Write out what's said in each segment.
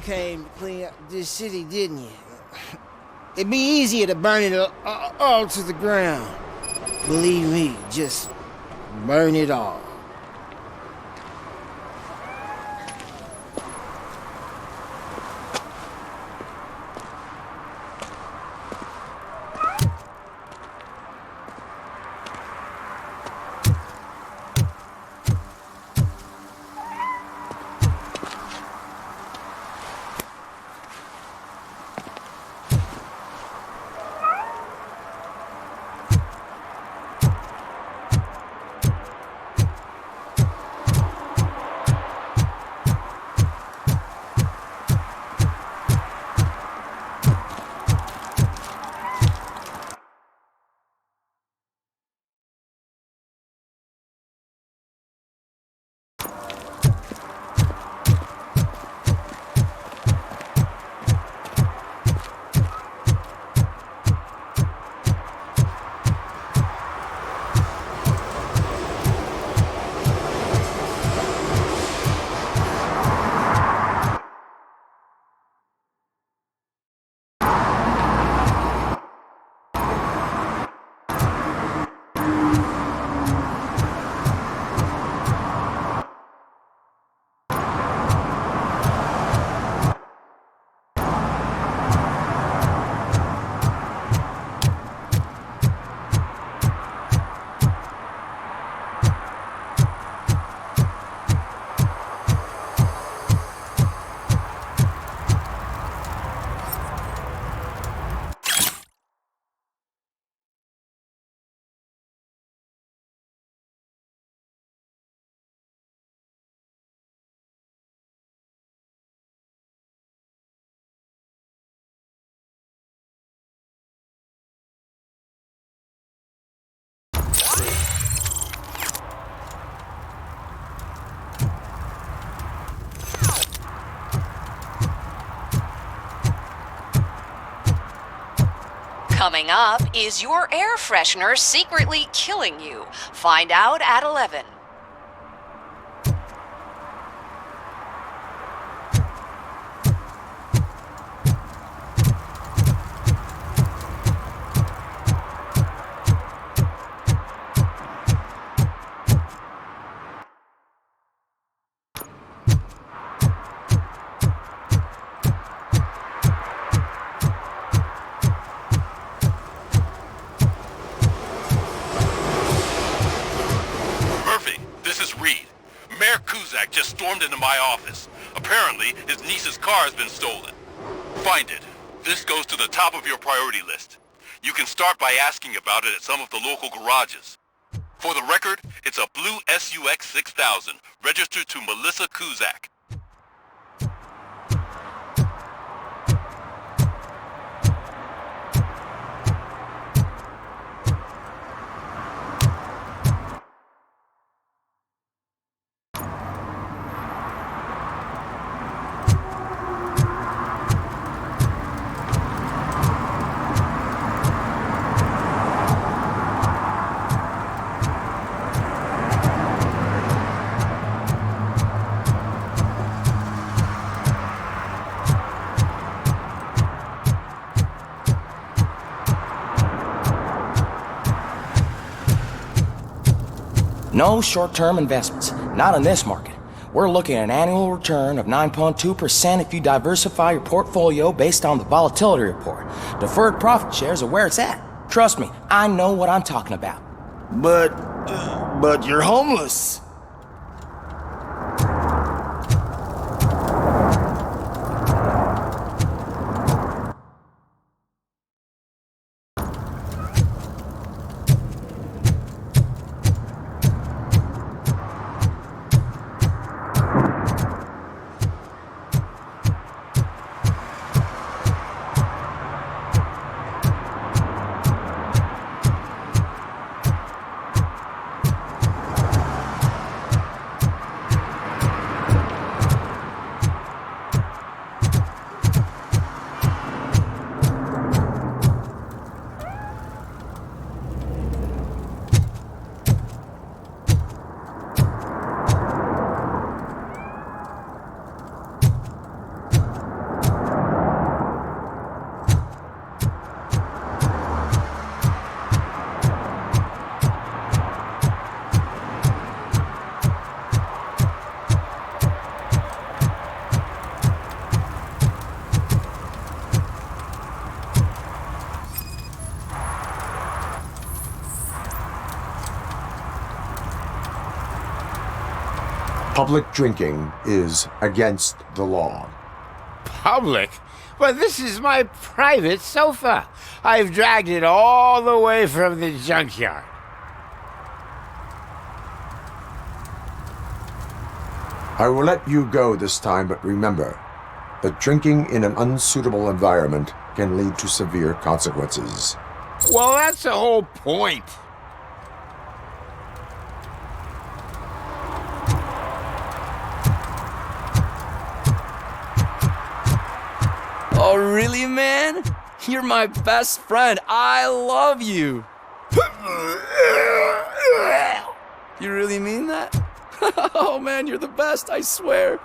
came to clean up this city, didn't you? It'd be easier to burn it all to the ground. Believe me, just burn it all. Coming up, is your air freshener secretly killing you? Find out at 11. Just stormed into my office. Apparently, his niece's car has been stolen. Find it. This goes to the top of your priority list. You can start by asking about it at some of the local garages. For the record, it's a blue SUX 6000, registered to Melissa Kuzak. No short-term investments, not in this market. We're looking at an annual return of 9.2% if you diversify your portfolio based on the volatility report. Deferred profit shares are where it's at. Trust me, I know what I'm talking about. But you're homeless. Public drinking is against the law. Public? But this is my private sofa. I've dragged it all the way from the junkyard. I will let you go this time, but remember that drinking in an unsuitable environment can lead to severe consequences. Well, that's the whole point. Oh, really, man? You're my best friend. I love you. You really mean that? Oh, man, you're the best, I swear.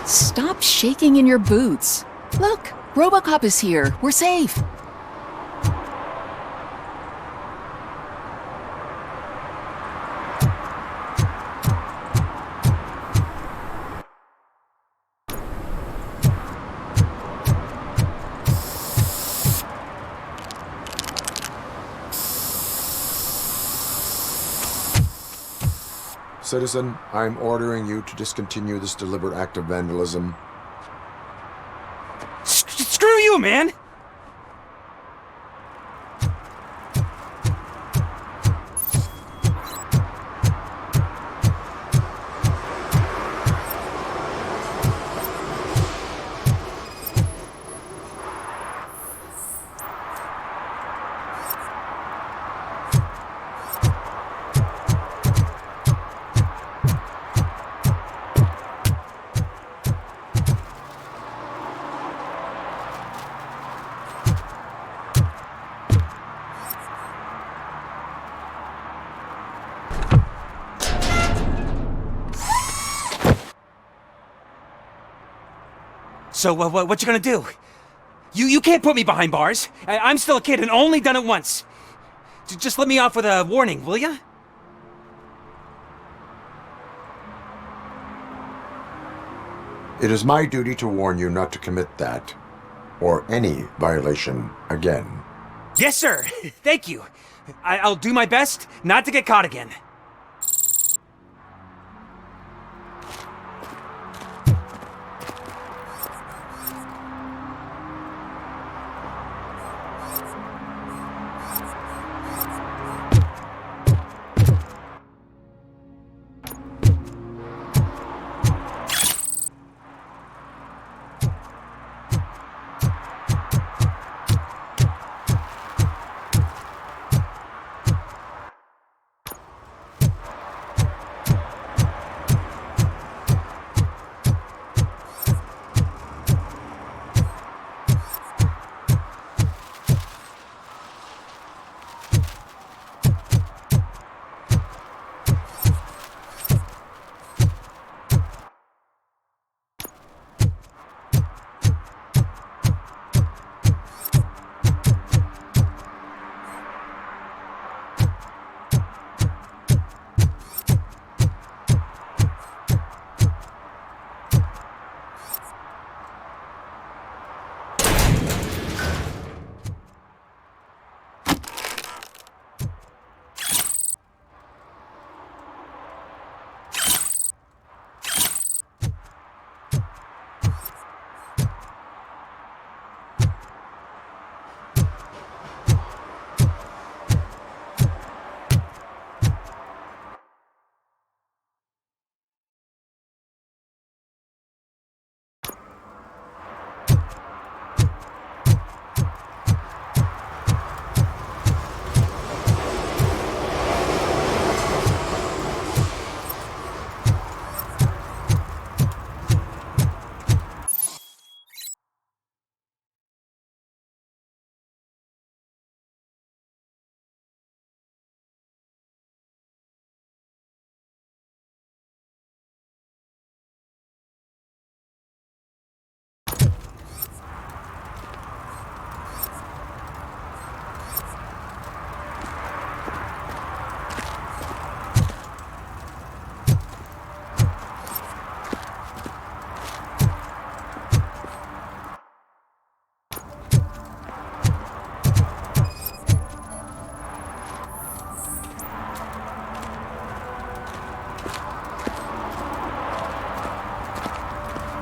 Stop shaking in your boots. Look, RoboCop is here. We're safe. Citizen, I'm ordering you to discontinue this deliberate act of vandalism. Screw you, man! So, what you gonna do? You can't put me behind bars. I'm still a kid and only done it once. Just let me off with a warning, will ya? It is my duty to warn you not to commit that, or any violation again. Yes, sir. Thank you. I'll do my best not to get caught again.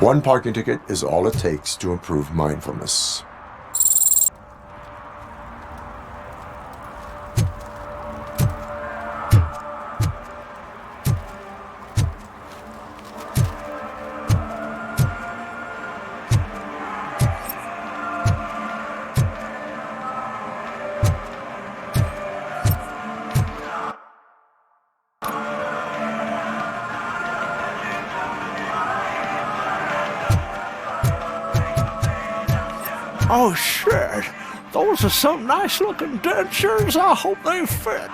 One parking ticket is all it takes to improve mindfulness. Oh shit, those are some nice looking dentures. I hope they fit.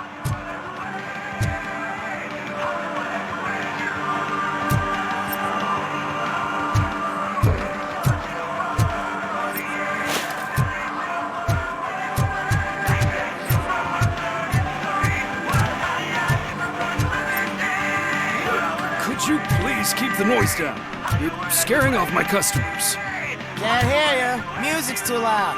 Could you please keep the noise down? You're scaring off my customers. Can't hear you. Music's too loud.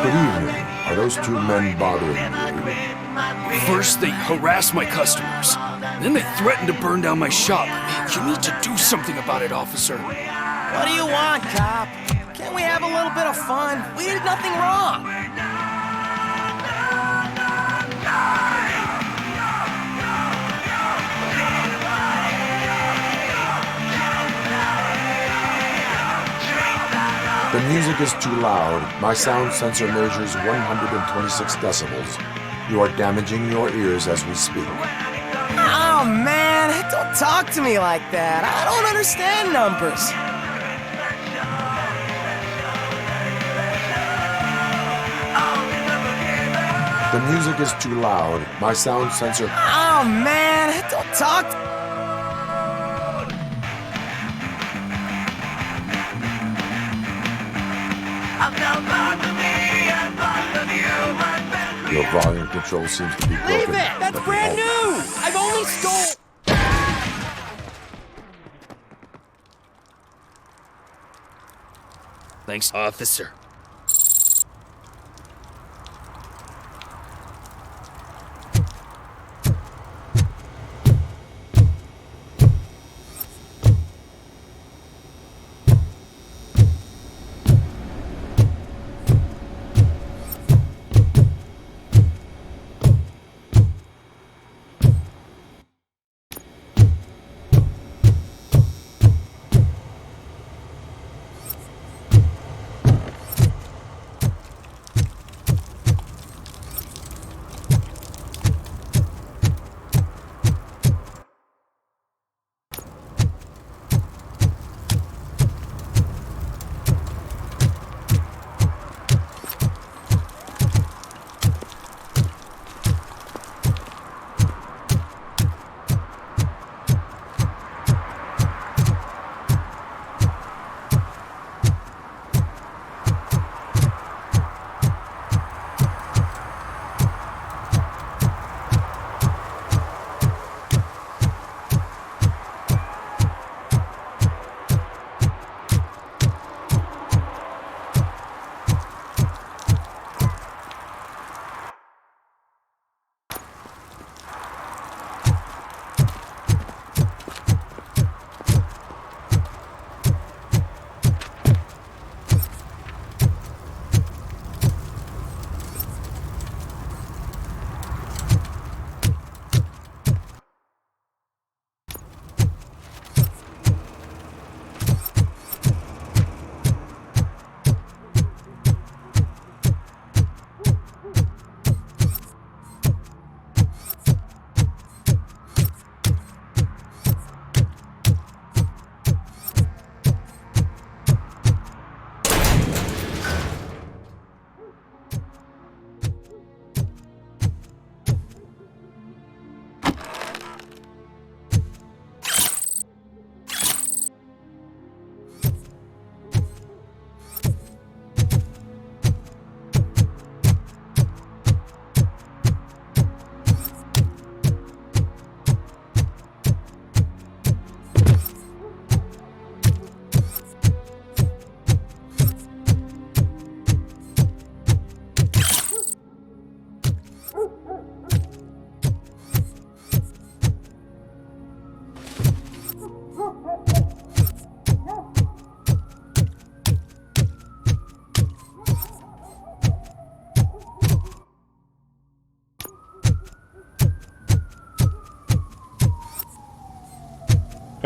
Good evening. Are those two men bothering you? First, they harass my customers. Then they threaten to burn down my shop. You need to do something about it, officer. What do you want, cop? Can't we have a little bit of fun? We did nothing wrong. The music is too loud. My sound sensor measures 126 decibels. You are damaging your ears as we speak. Oh, man, don't talk to me like that. I don't understand numbers. The The music is too loud. My sound sensor... Oh, man, don't talk. Your volume control seems to be broken. Leave it! That's Let me brand help. new! I've only stole... Thanks, officer.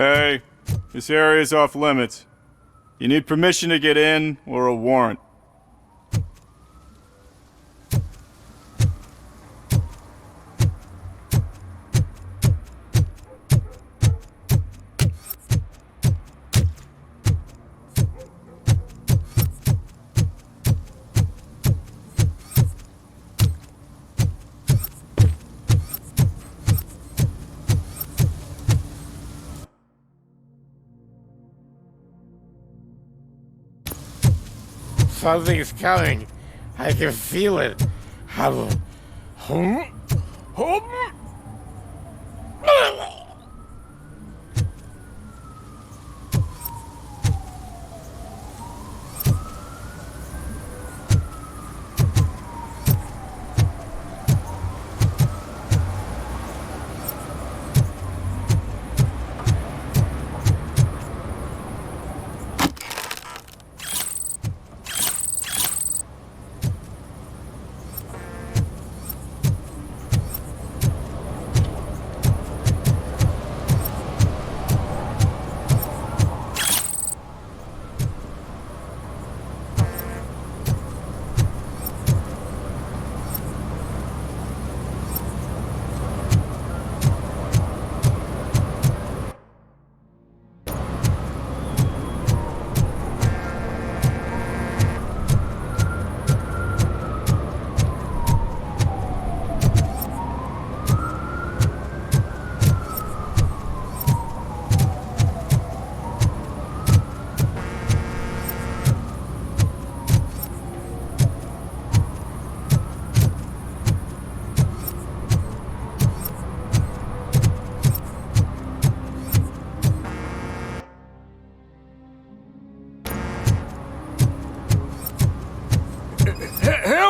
Hey, this area is off limits. You need permission to get in or a warrant. Something's coming. I can feel it.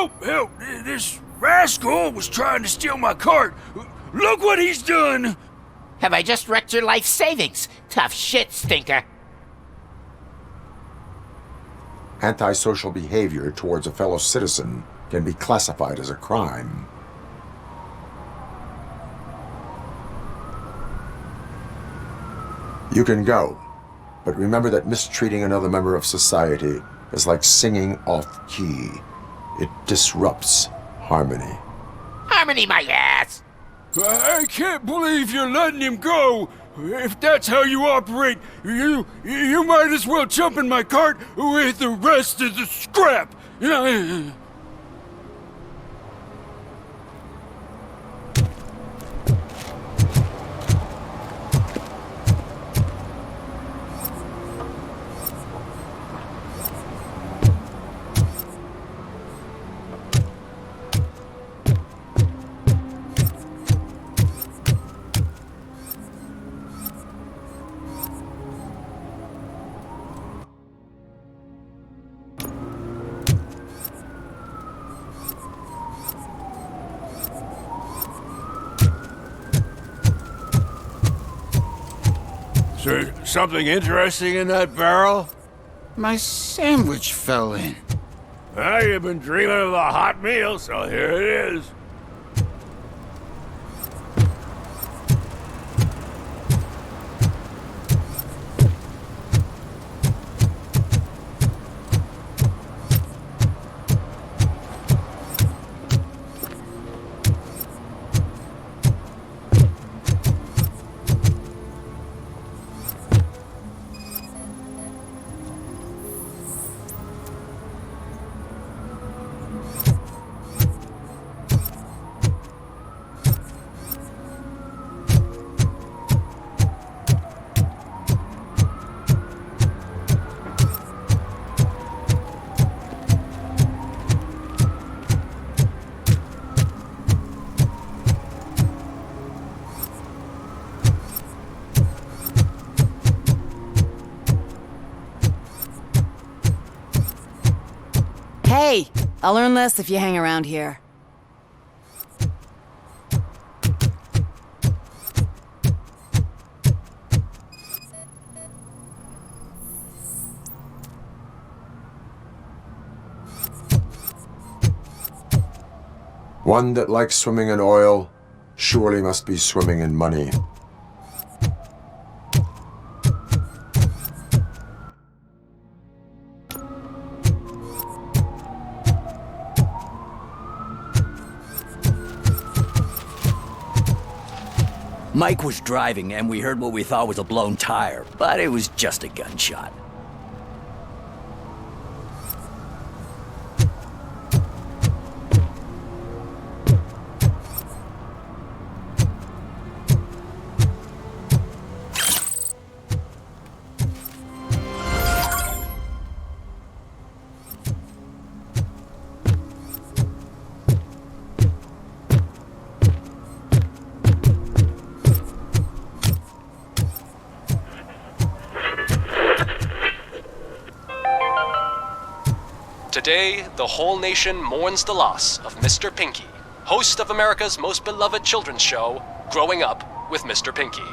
Help! Help! This rascal was trying to steal my cart. Look what he's done! Have I just wrecked your life savings? Tough shit, stinker. Antisocial behavior towards a fellow citizen can be classified as a crime. You can go, but remember that mistreating another member of society is like singing off key. It disrupts harmony. Harmony my ass! I can't believe you're letting him go! If that's how you operate, you might as well jump in my cart with the rest of the scrap! Is there something interesting in that barrel? My sandwich fell in. Well, you've been dreaming of a hot meal, so here it is. Hey, I'll earn less if you hang around here. One that likes swimming in oil surely must be swimming in money. Mike was driving and we heard what we thought was a blown tire, but it was just a gunshot. Today, the whole nation mourns the loss of Mr. Pinky, host of America's most beloved children's show, Growing Up with Mr. Pinky.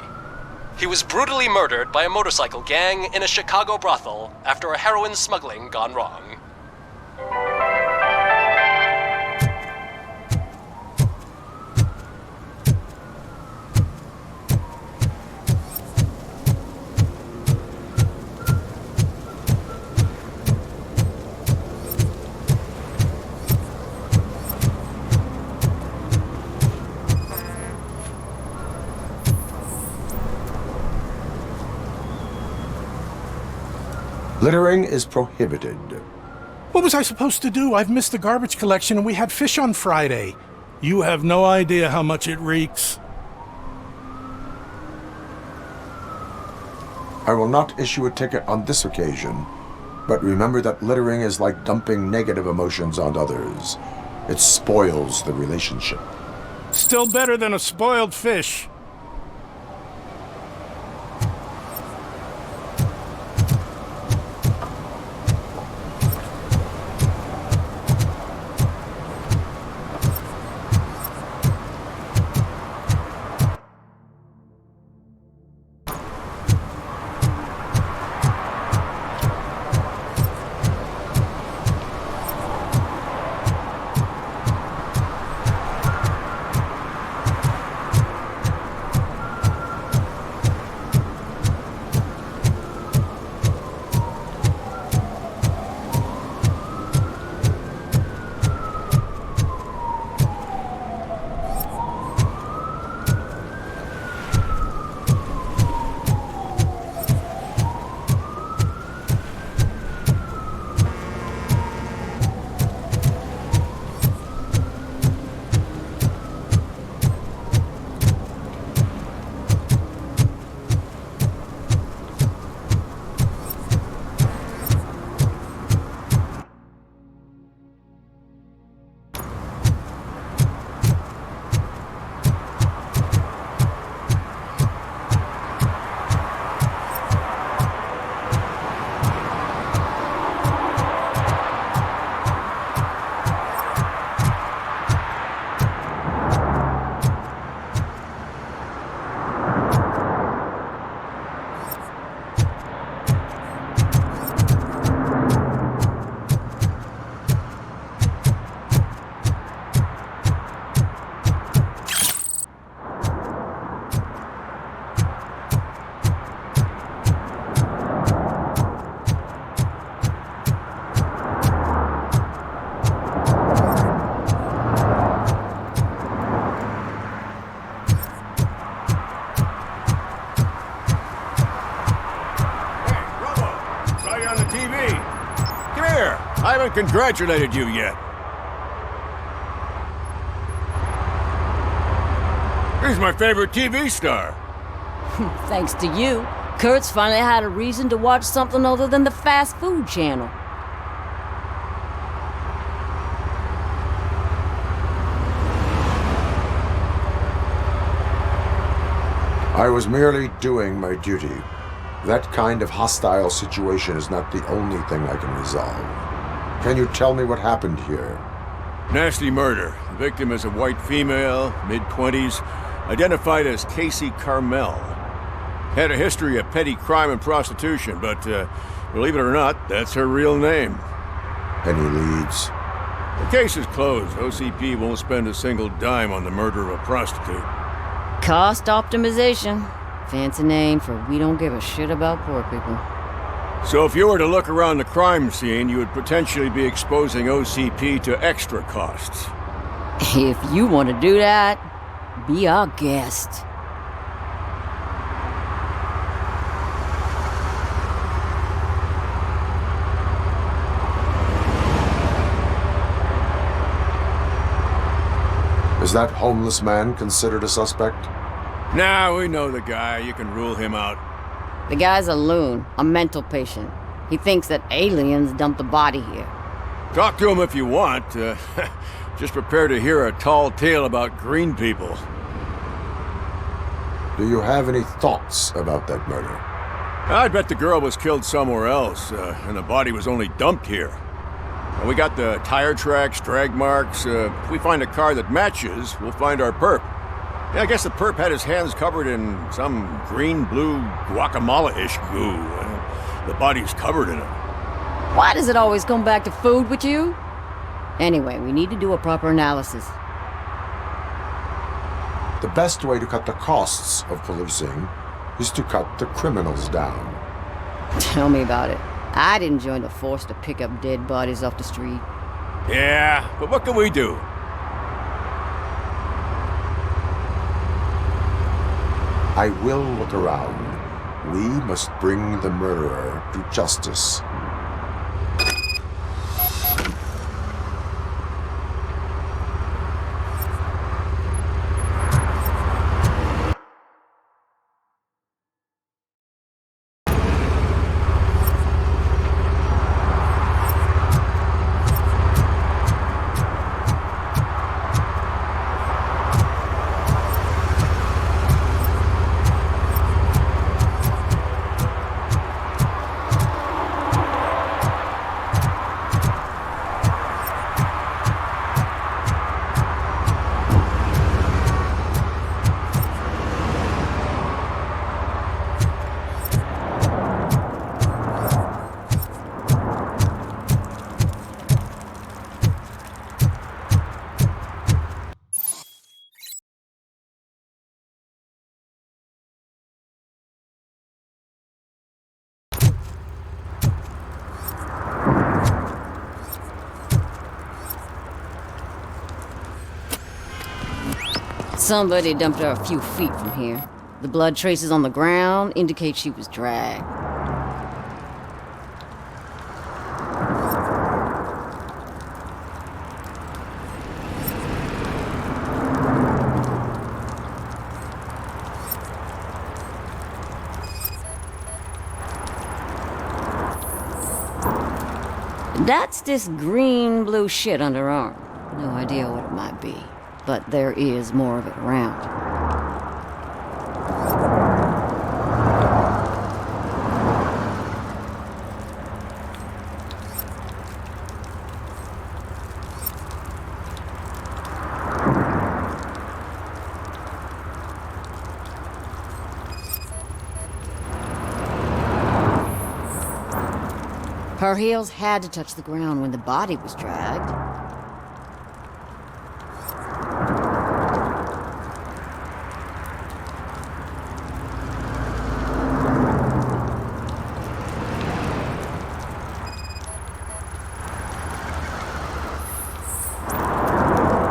He was brutally murdered by a motorcycle gang in a Chicago brothel after a heroin smuggling gone wrong. Littering is prohibited. What was I supposed to do? I've missed the garbage collection and we had fish on Friday. You have no idea how much it reeks. I will not issue a ticket on this occasion, but remember that littering is like dumping negative emotions on others. It spoils the relationship. Still better than a spoiled fish. congratulated you yet. He's my favorite TV star. Thanks to you, Kurt's finally had a reason to watch something other than the fast food channel. I was merely doing my duty. That kind of hostile situation is not the only thing I can resolve. Can you tell me what happened here? Nasty murder. The victim is a white female, mid-20s, identified as Casey Carmel. Had a history of petty crime and prostitution, but believe it or not, that's her real name. Any leads? The case is closed. OCP won't spend a single dime on the murder of a prostitute. Cost optimization. Fancy name for we don't give a shit about poor people. So if you were to look around the crime scene, you would potentially be exposing OCP to extra costs. If you want to do that, be our guest. Is that homeless man considered a suspect? Nah, we know the guy. You can rule him out. The guy's a loon, a mental patient. He thinks that aliens dumped the body here. Talk to him if you want. Just prepare to hear a tall tale about green people. Do you have any thoughts about that murder? I bet the girl was killed somewhere else, and the body was only dumped here. We got the tire tracks, drag marks. If we find a car that matches, we'll find our perp. Yeah, I guess the perp had his hands covered in some green-blue guacamole-ish goo. The body's covered in it. Why does it always come back to food with you? Anyway, we need to do a proper analysis. The best way to cut the costs of policing is to cut the criminals down. Tell me about it. I didn't join the force to pick up dead bodies off the street. Yeah, but what can we do? I will look around. We must bring the murderer to justice. Somebody dumped her a few feet from here. The blood traces on the ground indicate she was dragged. That's this green-blue shit under her arm. No idea what it might be, but there is more of it around. Her heels had to touch the ground when the body was dragged.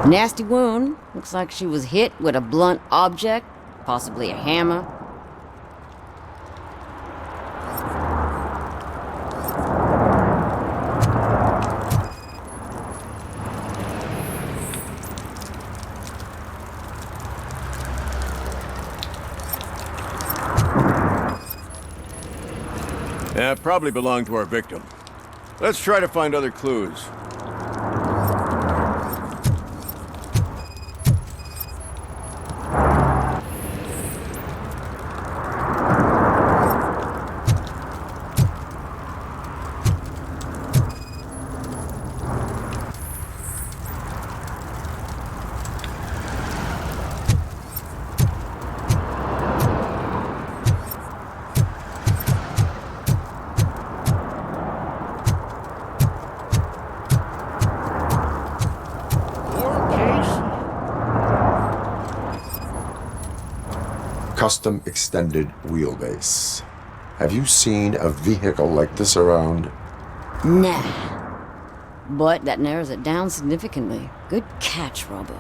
Nasty wound. Looks like she was hit with a blunt object, possibly a hammer. Yeah, probably belonged to our victim. Let's try to find other clues. Custom extended wheelbase. Have you seen a vehicle like this around? Nah. But that narrows it down significantly. Good catch, Robo.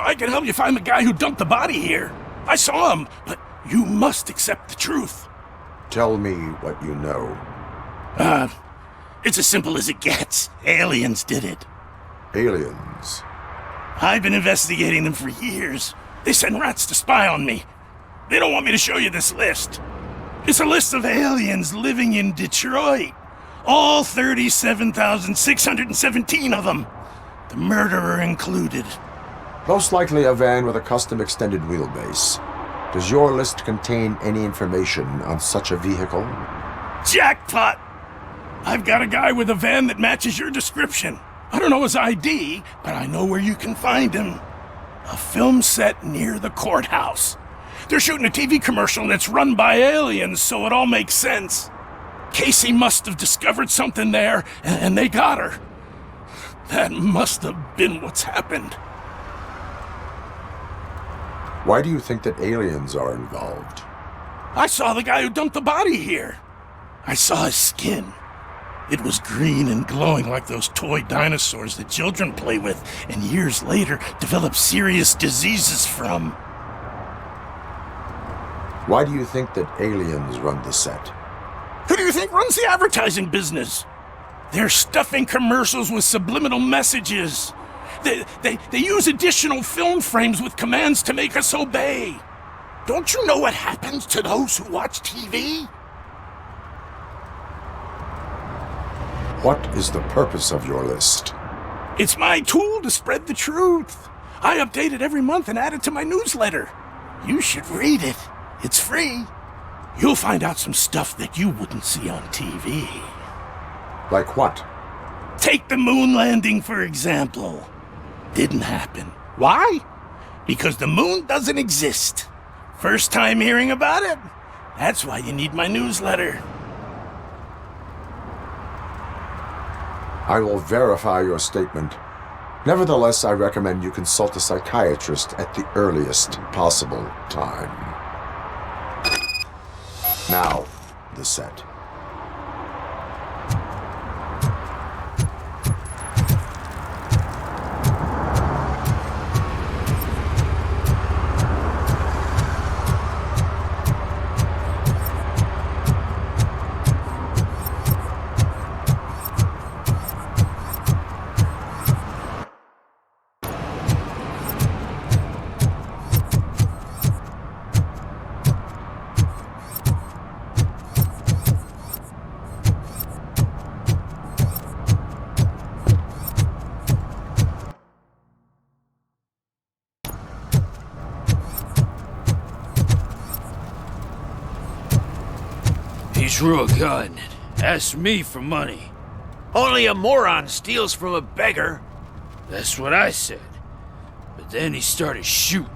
I can help you find the guy who dumped the body here. I saw him, but you must accept the truth. Tell me what you know. It's as simple as it gets. Aliens did it. Aliens? I've been investigating them for years. They send rats to spy on me. They don't want me to show you this list. It's a list of aliens living in Detroit. All 37,617 of them. The murderer included. Most likely a van with a custom extended wheelbase. Does your list contain any information on such a vehicle? Jackpot! I've got a guy with a van that matches your description. I don't know his ID, but I know where you can find him. A film set near the courthouse. They're shooting a TV commercial that's run by aliens, so it all makes sense. Casey must have discovered something there, and they got her. That must have been what's happened. Why do you think that aliens are involved? I saw the guy who dumped the body here. I saw his skin. It was green and glowing like those toy dinosaurs that children play with and years later develop serious diseases from. Why do you think that aliens run the set? Who do you think runs the advertising business? They're stuffing commercials with subliminal messages. They use additional film frames with commands to make us obey. Don't you know what happens to those who watch TV? What is the purpose of your list? It's my tool to spread the truth. I update it every month and add it to my newsletter. You should read it. It's free. You'll find out some stuff that you wouldn't see on TV. Like what? Take the moon landing, for example. Didn't happen. Why? Because the moon doesn't exist. First time hearing about it? That's why you need my newsletter. I will verify your statement. Nevertheless, I recommend you consult a psychiatrist at the earliest possible time. Now, the set. He drew a gun and asked me for money. Only a moron steals from a beggar. That's what I said. But then he started shooting.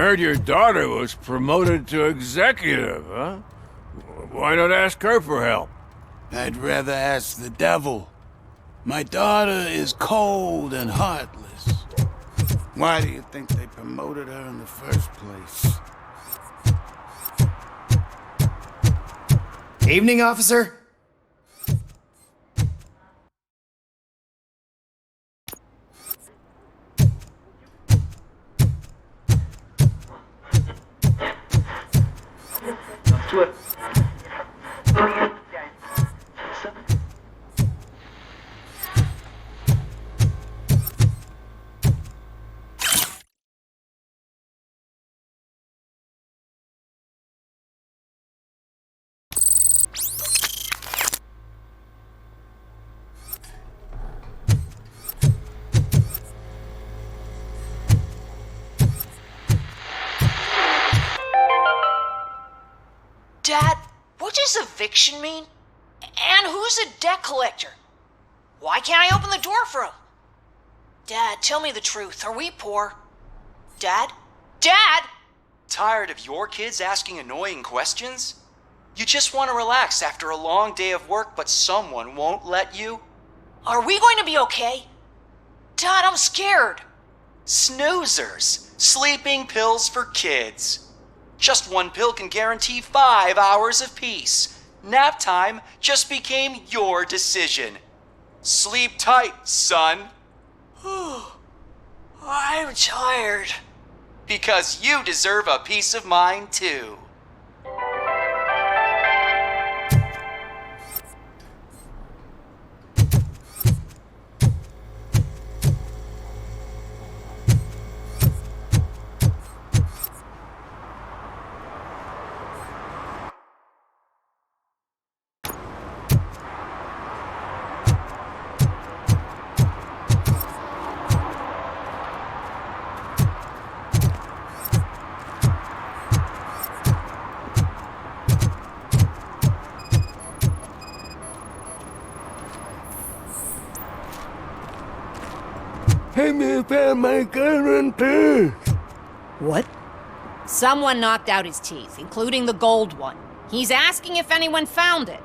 heard your daughter was promoted to executive, huh? Why not ask her for help? I'd rather ask the devil. My daughter is cold and heartless. Why do you think they promoted her in the first place? Evening, officer. Dad, what does eviction mean? And who's a debt collector? Why can't I open the door for him? Dad, tell me the truth. Are we poor? Dad? Dad! Tired of your kids asking annoying questions? You just want to relax after a long day of work, but someone won't let you? Are we going to be okay? Dad, I'm scared. Snoozers. Sleeping pills for kids. Just one pill can guarantee 5 hours of peace. Nap time just became your decision. Sleep tight, son. I'm tired. Because you deserve a peace of mind, too. What? Someone knocked out his teeth, including the gold one. He's asking if anyone found it.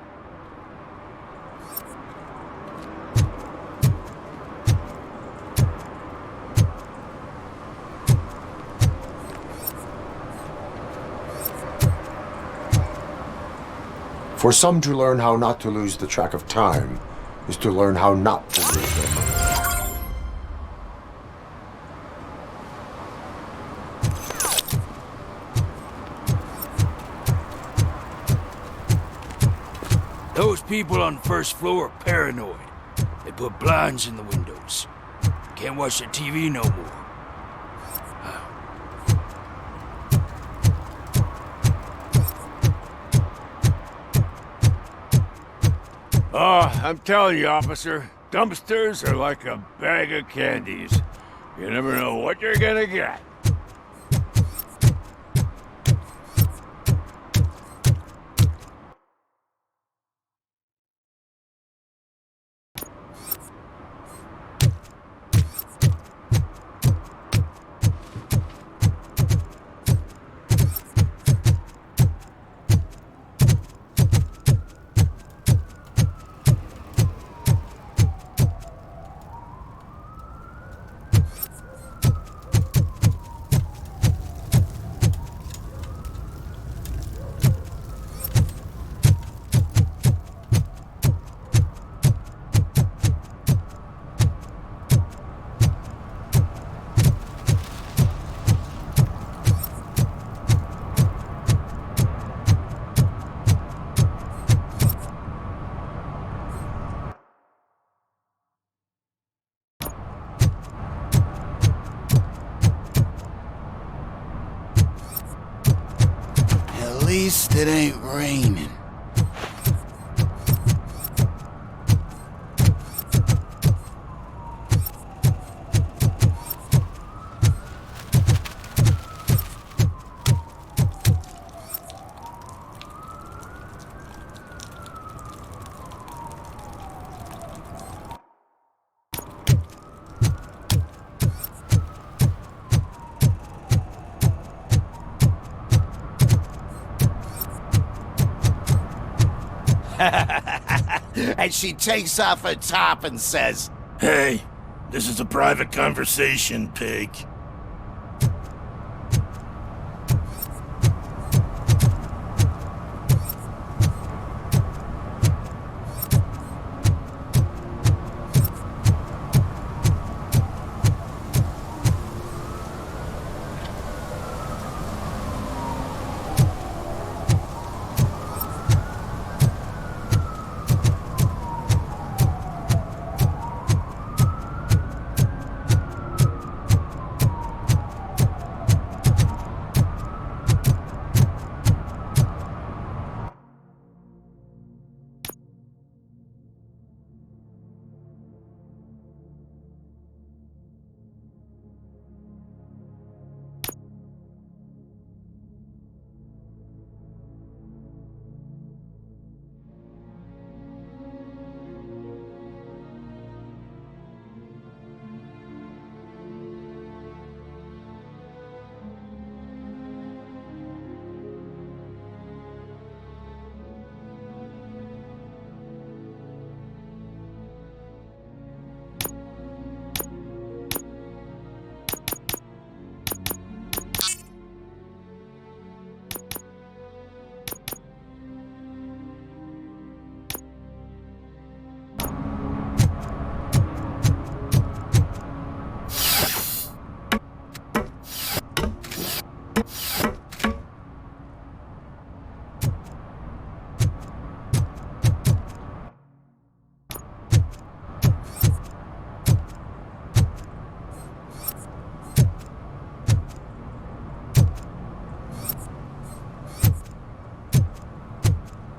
For some to learn how not to lose the track of time is to learn how not to lose their mind. Those people on the first floor are paranoid. They put blinds in the windows. Can't watch the TV no more. Oh, I'm telling you, officer, dumpsters are like a bag of candies. You never know what you're gonna get. At least it ain't raining. And she takes off her top and says, Hey, this is a private conversation, pig.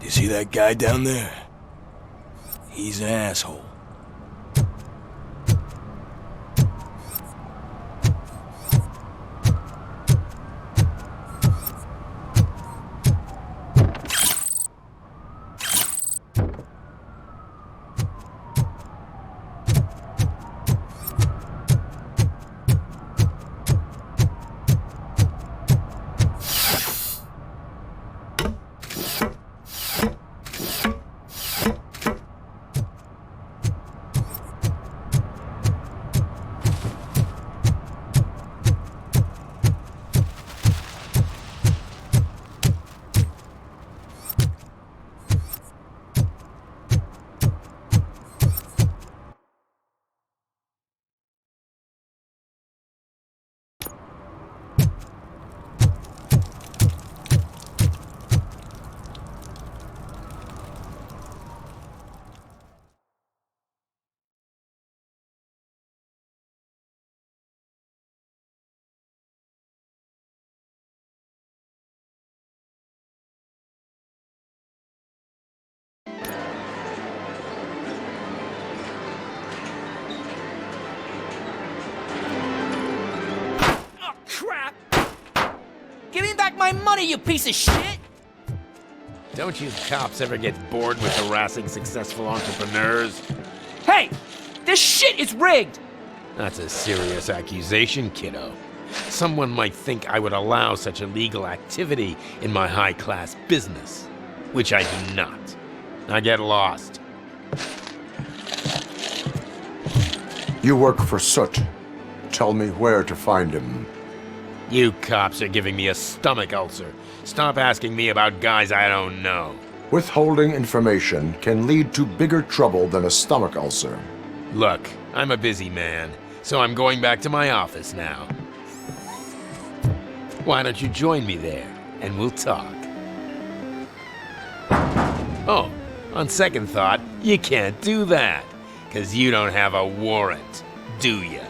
You see that guy down there? He's an asshole. Crap! Give me back my money, you piece of shit! Don't you cops ever get bored with harassing successful entrepreneurs? Hey! This shit is rigged! That's a serious accusation, kiddo. Someone might think I would allow such illegal activity in my high-class business, which I do not. Now get lost. You work for Soot. Tell me where to find him. You cops are giving me a stomach ulcer. Stop asking me about guys I don't know. Withholding information can lead to bigger trouble than a stomach ulcer. Look, I'm a busy man, so I'm going back to my office now. Why don't you join me there, and we'll talk. Oh, on second thought, you can't do that, 'cause you don't have a warrant, do ya?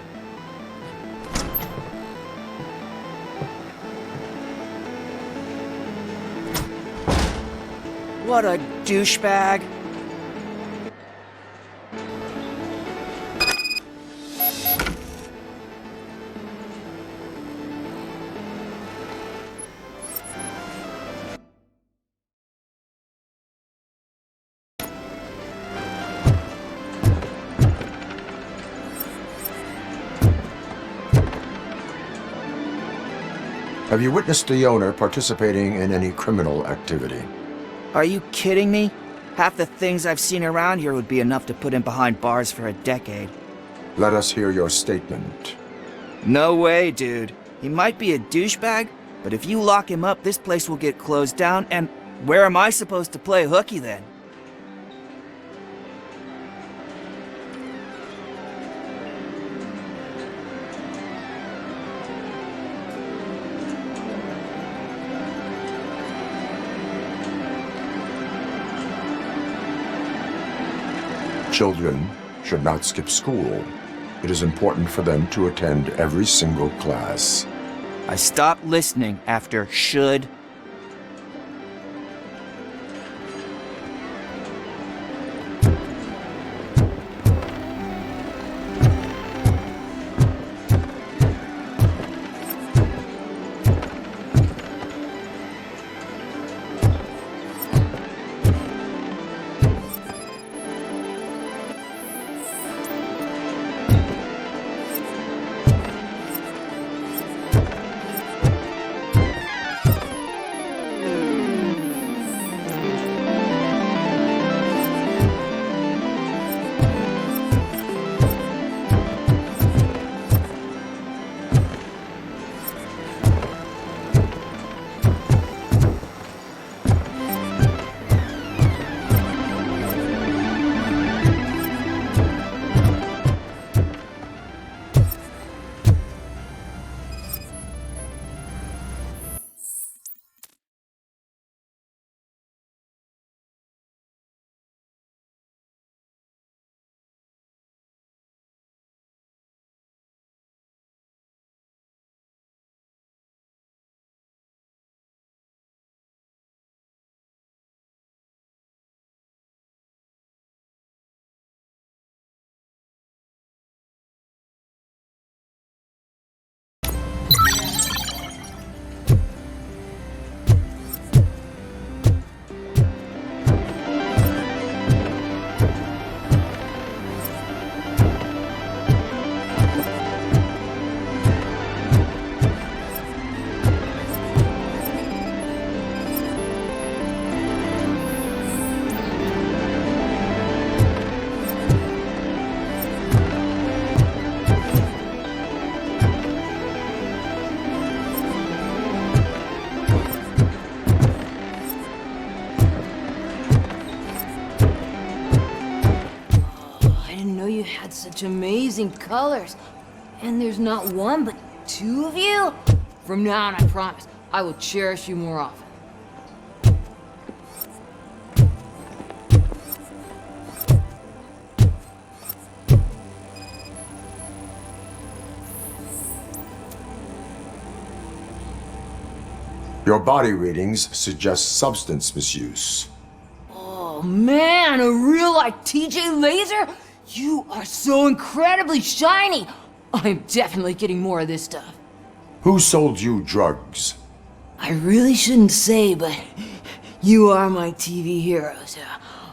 What a douchebag. Have you witnessed the owner participating in any criminal activity? Are you kidding me? Half the things I've seen around here would be enough to put him behind bars for a decade. Let us hear your statement. No way, dude. He might be a douchebag, but if you lock him up, this place will get closed down, and where am I supposed to play hooky then? Children should not skip school. It is important for them to attend every single class. I stopped listening after should. Such amazing colors. And there's not one, but two of you? From now on, I promise, I will cherish you more often. Your body readings suggest substance misuse. Oh man, a real like TJ Laser? You are so incredibly shiny! I'm definitely getting more of this stuff. Who sold you drugs? I really shouldn't say, but you are my TV heroes.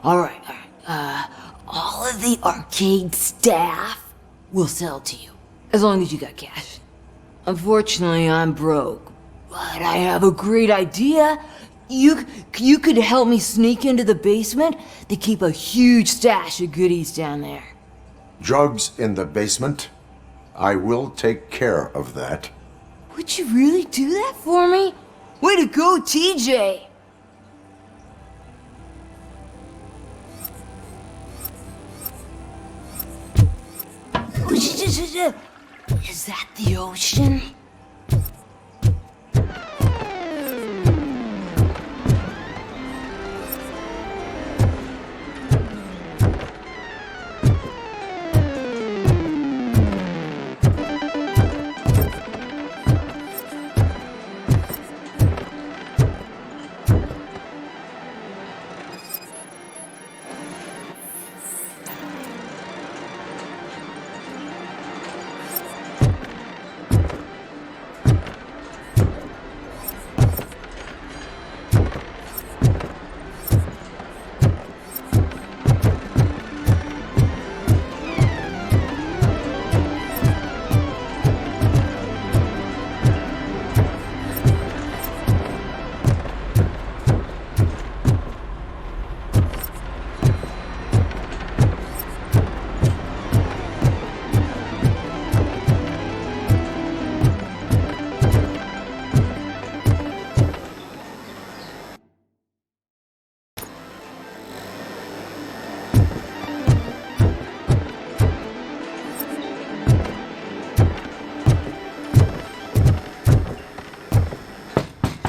Alright. All of the arcade staff will sell to you, as long as you got cash. Unfortunately, I'm broke, but I have a great idea. You could help me sneak into the basement? They keep a huge stash of goodies down there. Drugs in the basement? I will take care of that. Would you really do that for me? Way to go, TJ! Is that the ocean?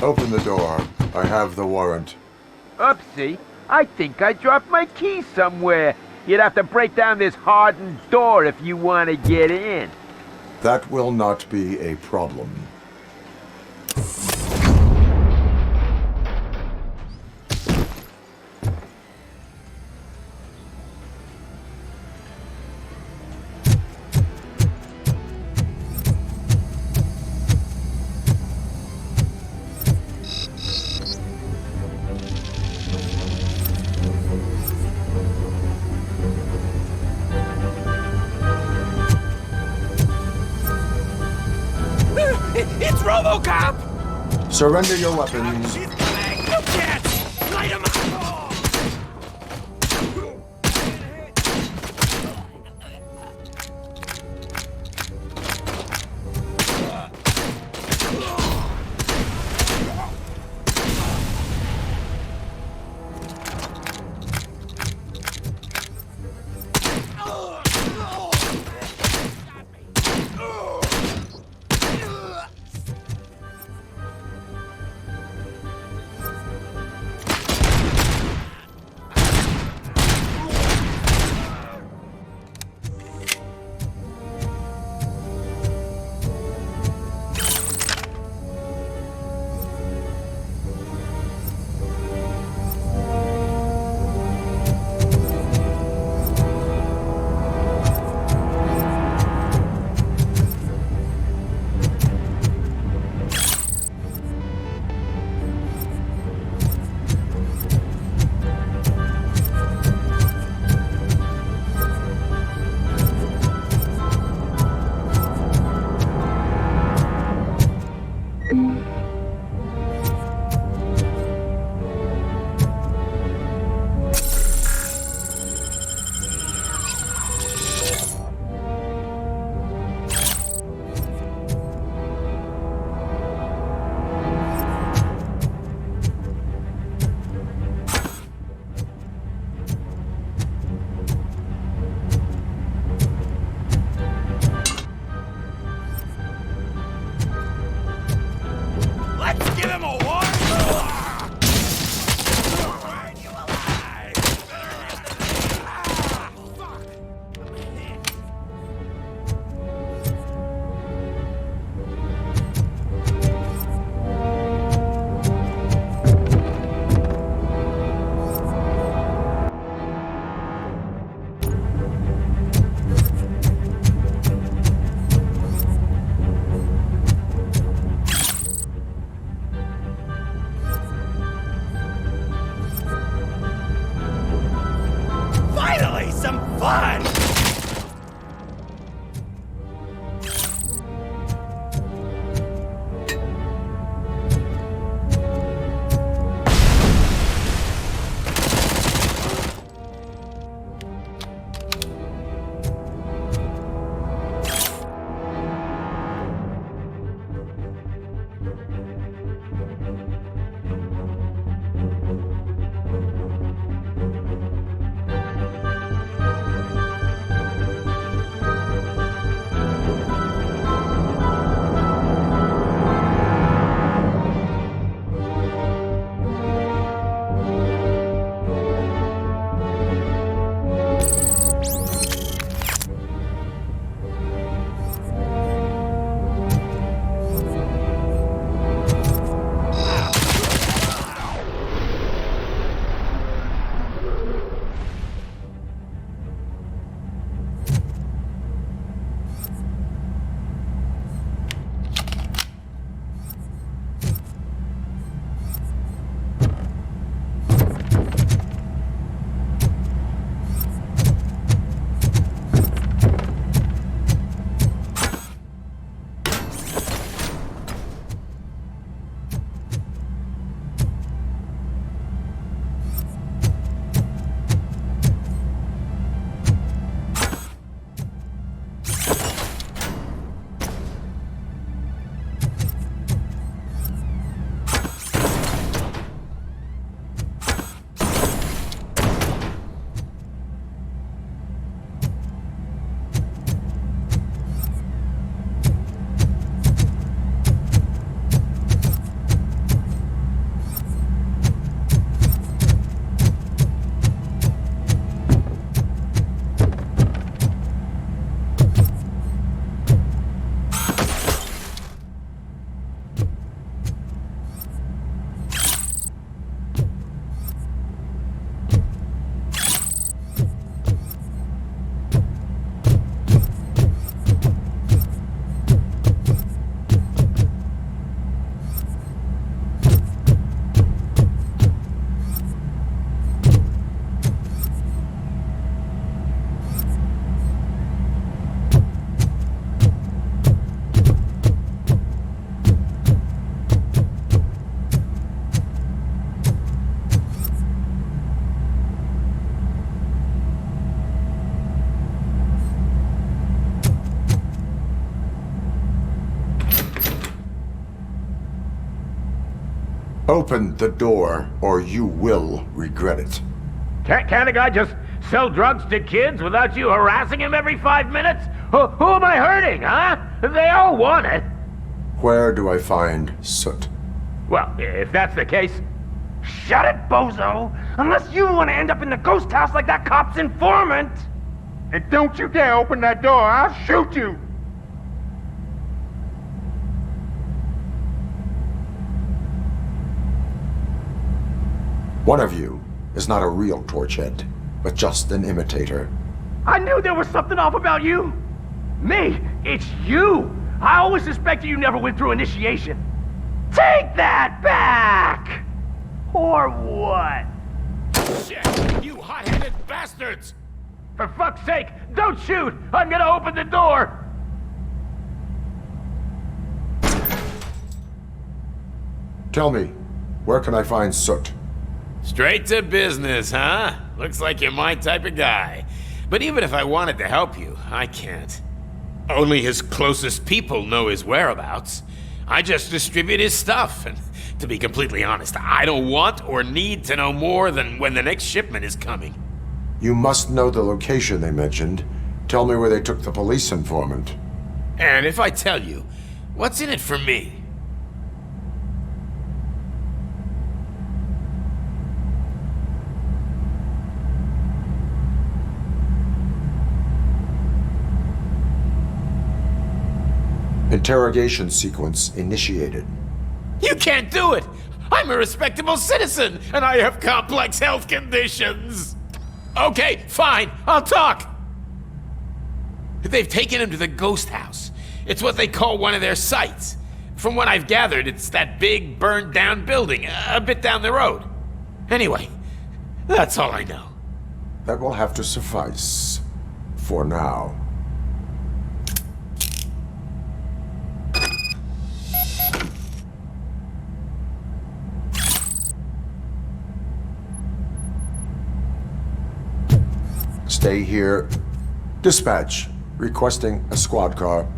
Open the door. I have the warrant. Oopsie. I think I dropped my keys somewhere. You'd have to break down this hardened door if you want to get in. That will not be a problem. It's RoboCop! Surrender your weapons. You cats! Light 'em up! Open the door, or you will regret it. Can't a guy just sell drugs to kids without you harassing him every 5 minutes? Who am I hurting, huh? They all want it. Where do I find Soot? Well, if that's the case, shut it, bozo! Unless you want to end up in the ghost house like that cop's informant! And don't you dare open that door, I'll shoot you! One of you is not a real Torchhead, but just an imitator. I knew there was something off about you! Me? It's you! I always suspected you never went through initiation. Take that back! Or what? Shit! You hot-headed bastards! For fuck's sake, don't shoot! I'm gonna open the door! Tell me, where can I find Soot? Straight to business, huh? Looks like you're my type of guy. But even if I wanted to help you, I can't. Only his closest people know his whereabouts. I just distribute his stuff, and to be completely honest, I don't want or need to know more than when the next shipment is coming. You must know the location they mentioned. Tell me where they took the police informant. And if I tell you, what's in it for me? Interrogation sequence initiated. You can't do it! I'm a respectable citizen, and I have complex health conditions! Okay, fine, I'll talk! They've taken him to the ghost house. It's what they call one of their sites. From what I've gathered, it's that big, burned-down building, a bit down the road. Anyway, that's all I know. That will have to suffice. For now. Stay here. Dispatch. Requesting a squad car.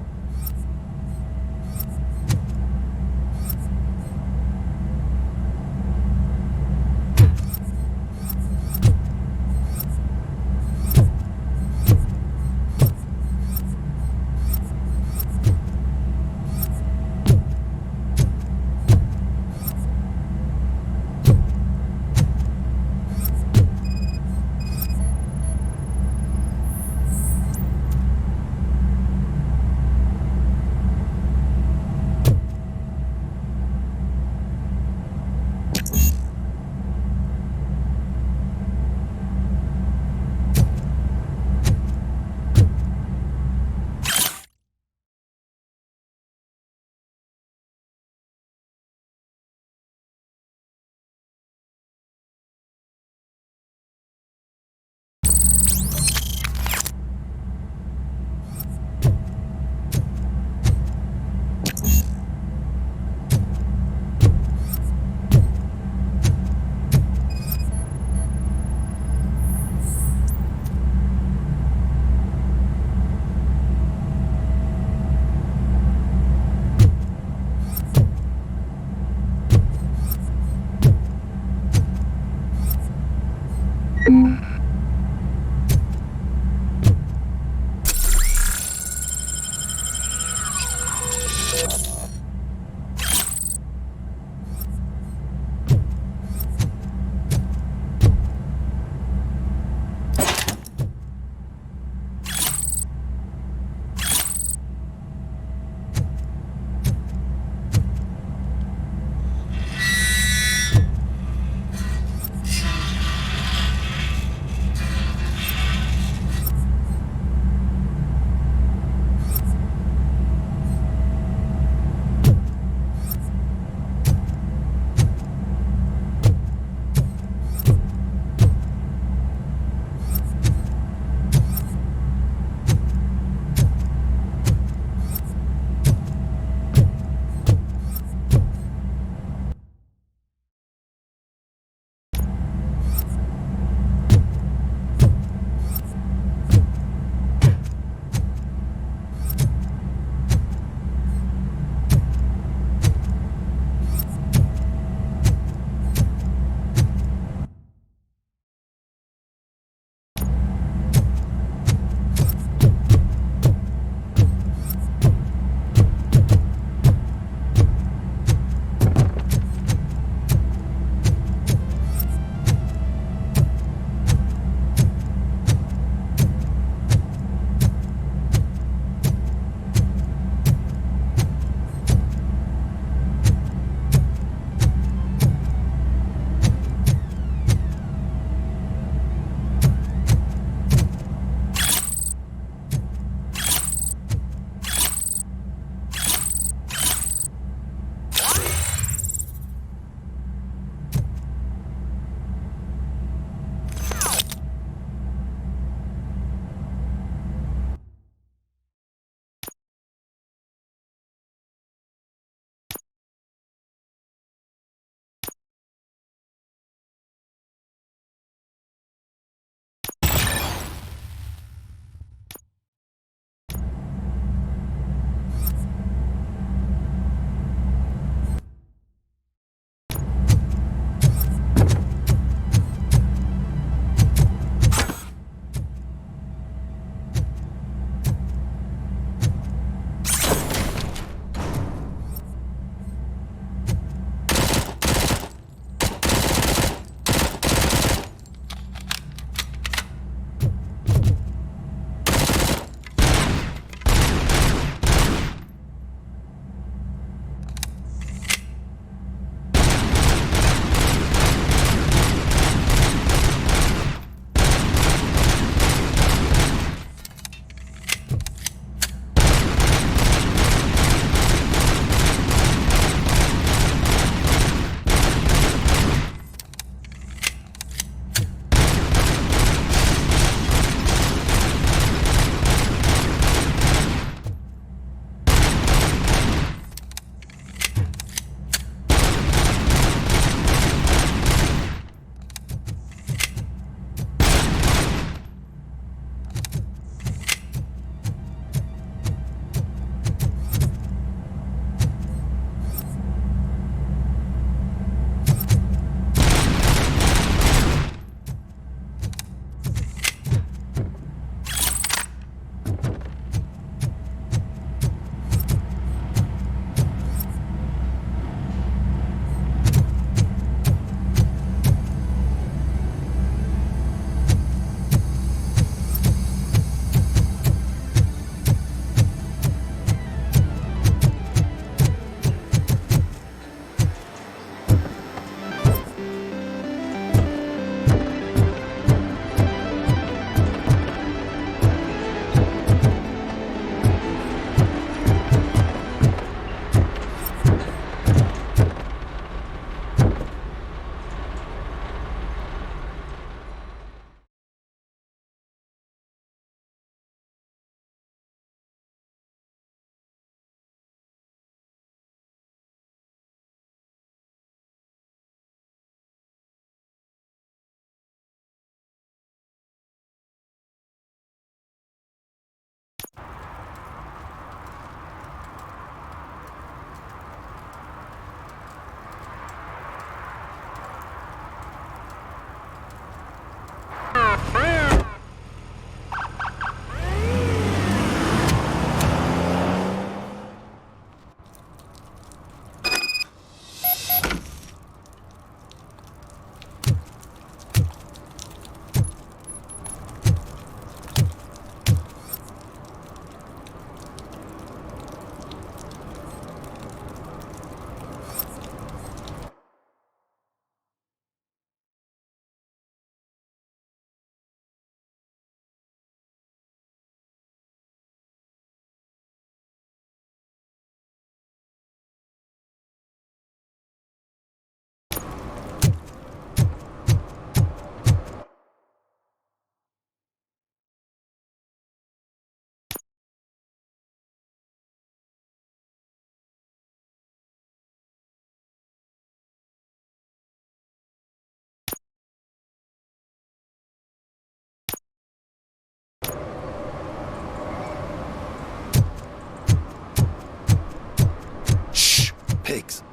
pigs.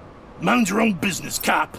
Mind your own business, cop.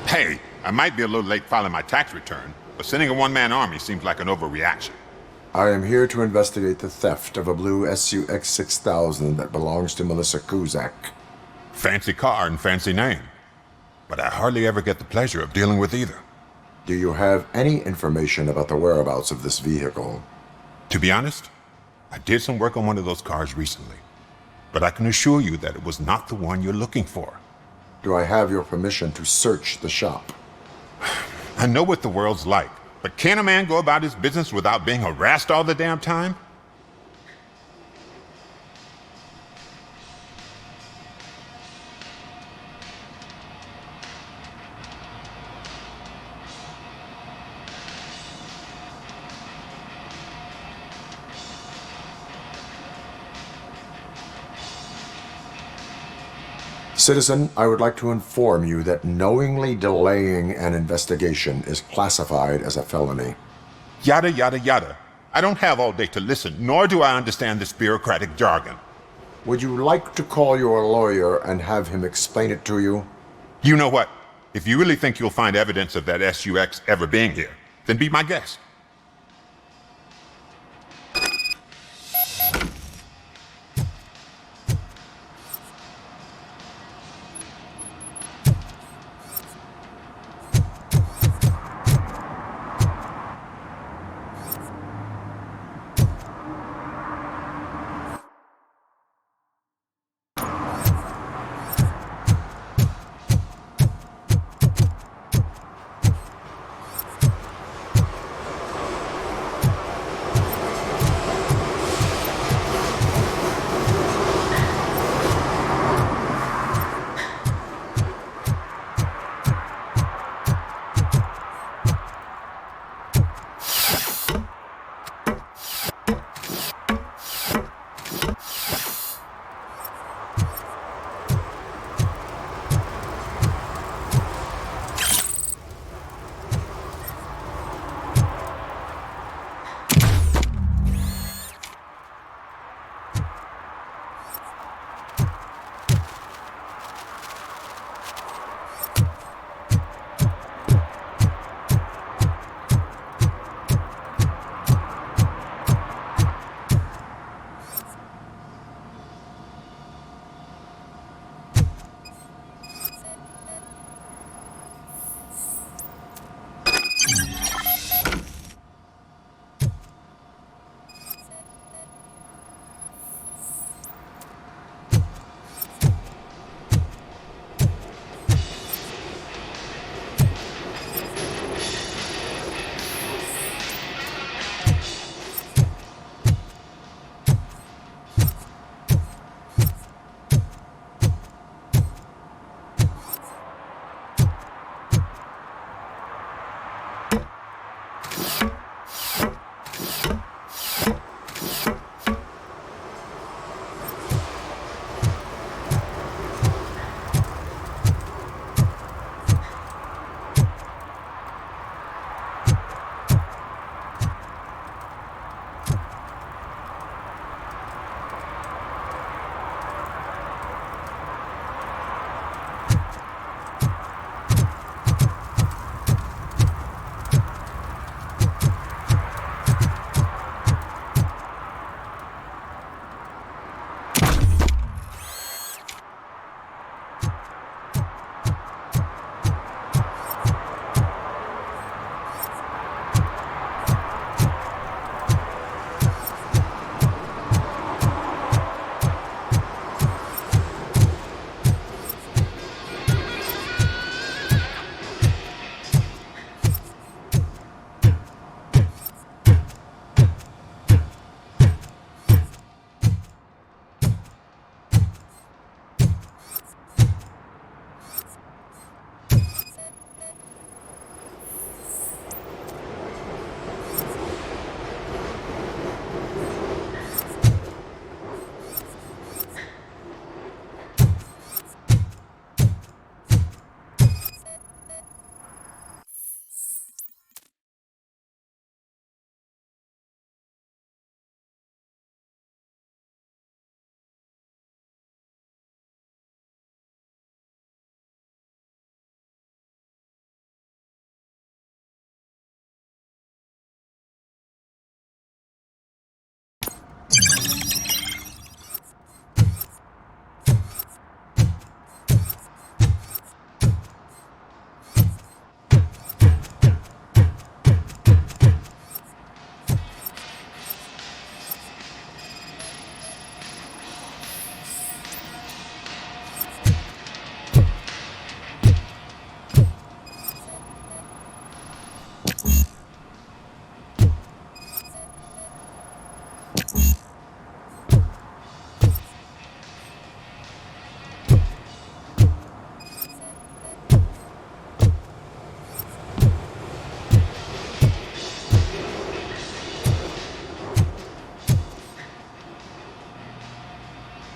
Hey, I might be a little late filing my tax return, but sending a one-man army seems like an overreaction. I am here to investigate the theft of a blue SUX 6000 that belongs to Melissa Kuzak. Fancy car and fancy name. But I hardly ever get the pleasure of dealing with either. Do you have any information about the whereabouts of this vehicle? To be honest, I did some work on one of those cars recently, but I can assure you that it was not the one you're looking for. Do I have your permission to search the shop? I know what the world's like, but can a man go about his business without being harassed all the damn time? Citizen, I would like to inform you that knowingly delaying an investigation is classified as a felony. Yada, yada, yada. I don't have all day to listen, nor do I understand this bureaucratic jargon. Would you like to call your lawyer and have him explain it to you? You know what? If you really think you'll find evidence of that SUX ever being here, then be my guest.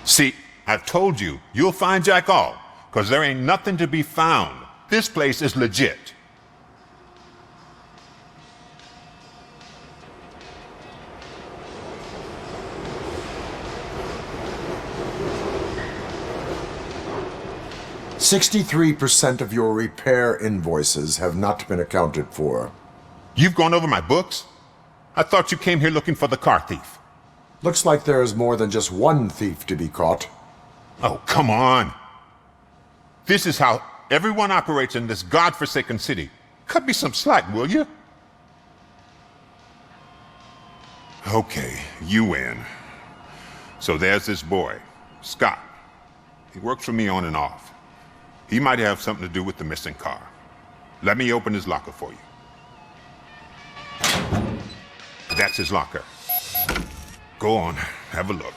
See, I've told you, you'll find Jack all, because there ain't nothing to be found. This place is legit. "63% of your repair invoices have not been accounted for." You've gone over my books? I thought you came here looking for the car thief. Looks like there is more than just one thief to be caught. Oh, come on. This is how everyone operates in this godforsaken city. Cut me some slack, will you? Okay, you win. So there's this boy, Scott. He works for me on and off. He might have something to do with the missing car. Let me open his locker for you. That's his locker. Go on, have a look.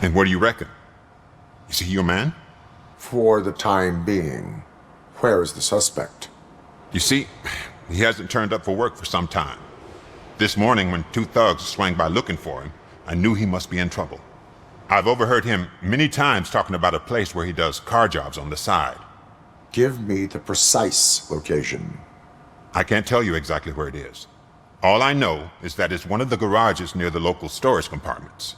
And what do you reckon? Is he your man? For the time being. Where is the suspect? You see, he hasn't turned up for work for some time. This morning, when two thugs swang by looking for him, I knew he must be in trouble. I've overheard him many times talking about a place where he does car jobs on the side. Give me the precise location. I can't tell you exactly where it is. All I know is that it's one of the garages near the local storage compartments.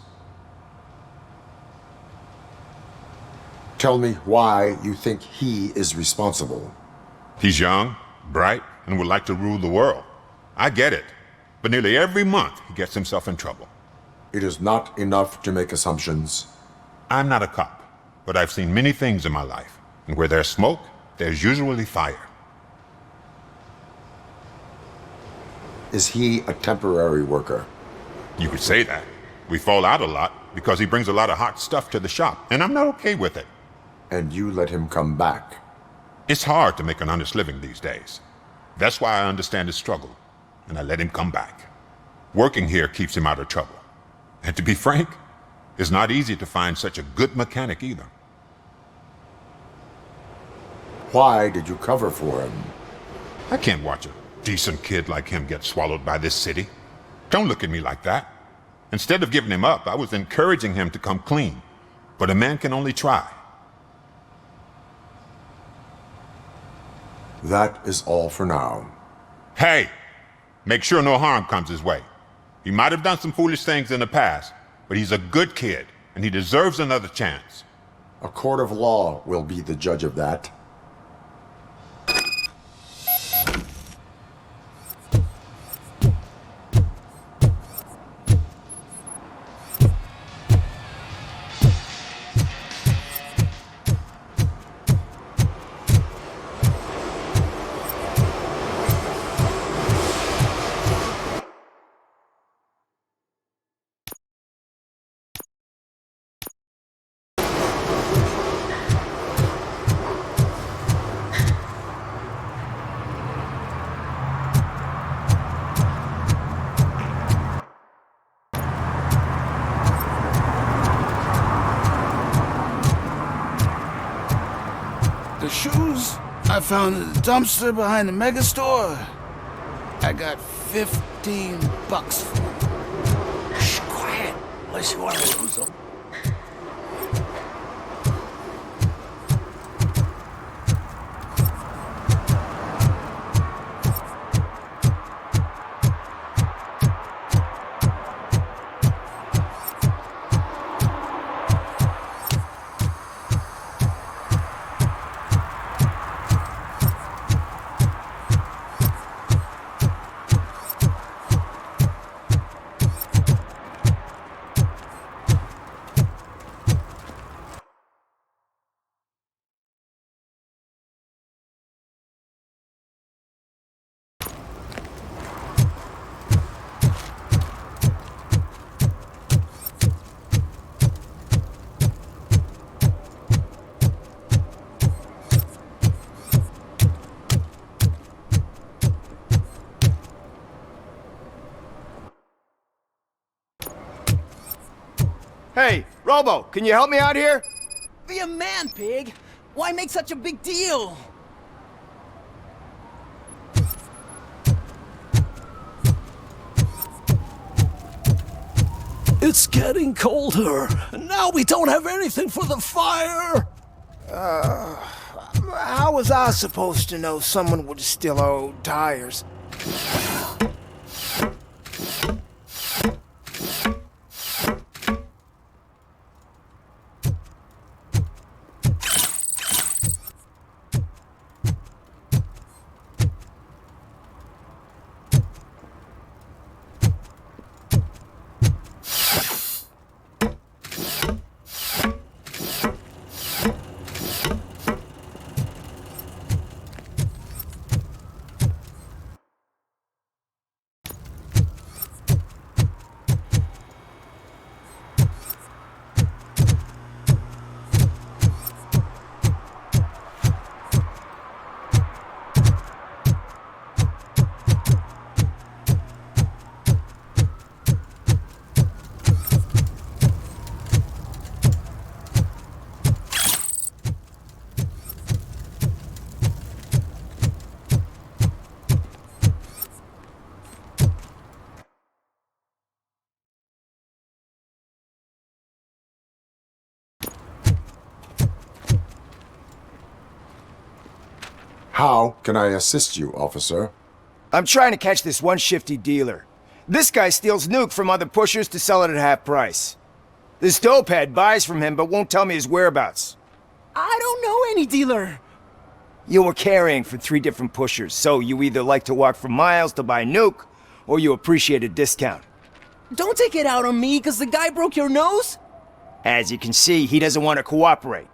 Tell me why you think he is responsible. He's young, bright, and would like to rule the world. I get it, but nearly every month he gets himself in trouble. It is not enough to make assumptions. I'm not a cop, but I've seen many things in my life, and where there's smoke, there's usually fire. Is he a temporary worker? You could say that. We fall out a lot because he brings a lot of hot stuff to the shop, and I'm not okay with it. And you let him come back? It's hard to make an honest living these days. That's why I understand his struggle, and I let him come back. Working here keeps him out of trouble. And to be frank, it's not easy to find such a good mechanic either. Why did you cover for him? I can't watch a decent kid like him get swallowed by this city. Don't look at me like that. Instead of giving him up, I was encouraging him to come clean. But a man can only try. That is all for now. Hey! Make sure no harm comes his way. He might have done some foolish things in the past, but he's a good kid, and he deserves another chance. A court of law will be the judge of that. The shoes I found in the dumpster behind the mega store. I got $15 for them. Shh, quiet. Unless you want to lose them. Hey, Robo, can you help me out here? Be a man, pig. Why make such a big deal? It's getting colder, and now we don't have anything for the fire. How was I supposed to know someone would steal our old tires? How can I assist you, officer? I'm trying to catch this one shifty dealer. This guy steals nuke from other pushers to sell it at half price. This dopehead buys from him but won't tell me his whereabouts. I don't know any dealer. You were carrying for 3 different pushers, so you either like to walk for miles to buy nuke, or you appreciate a discount. Don't take it out on me, because the guy broke your nose? As you can see, he doesn't want to cooperate.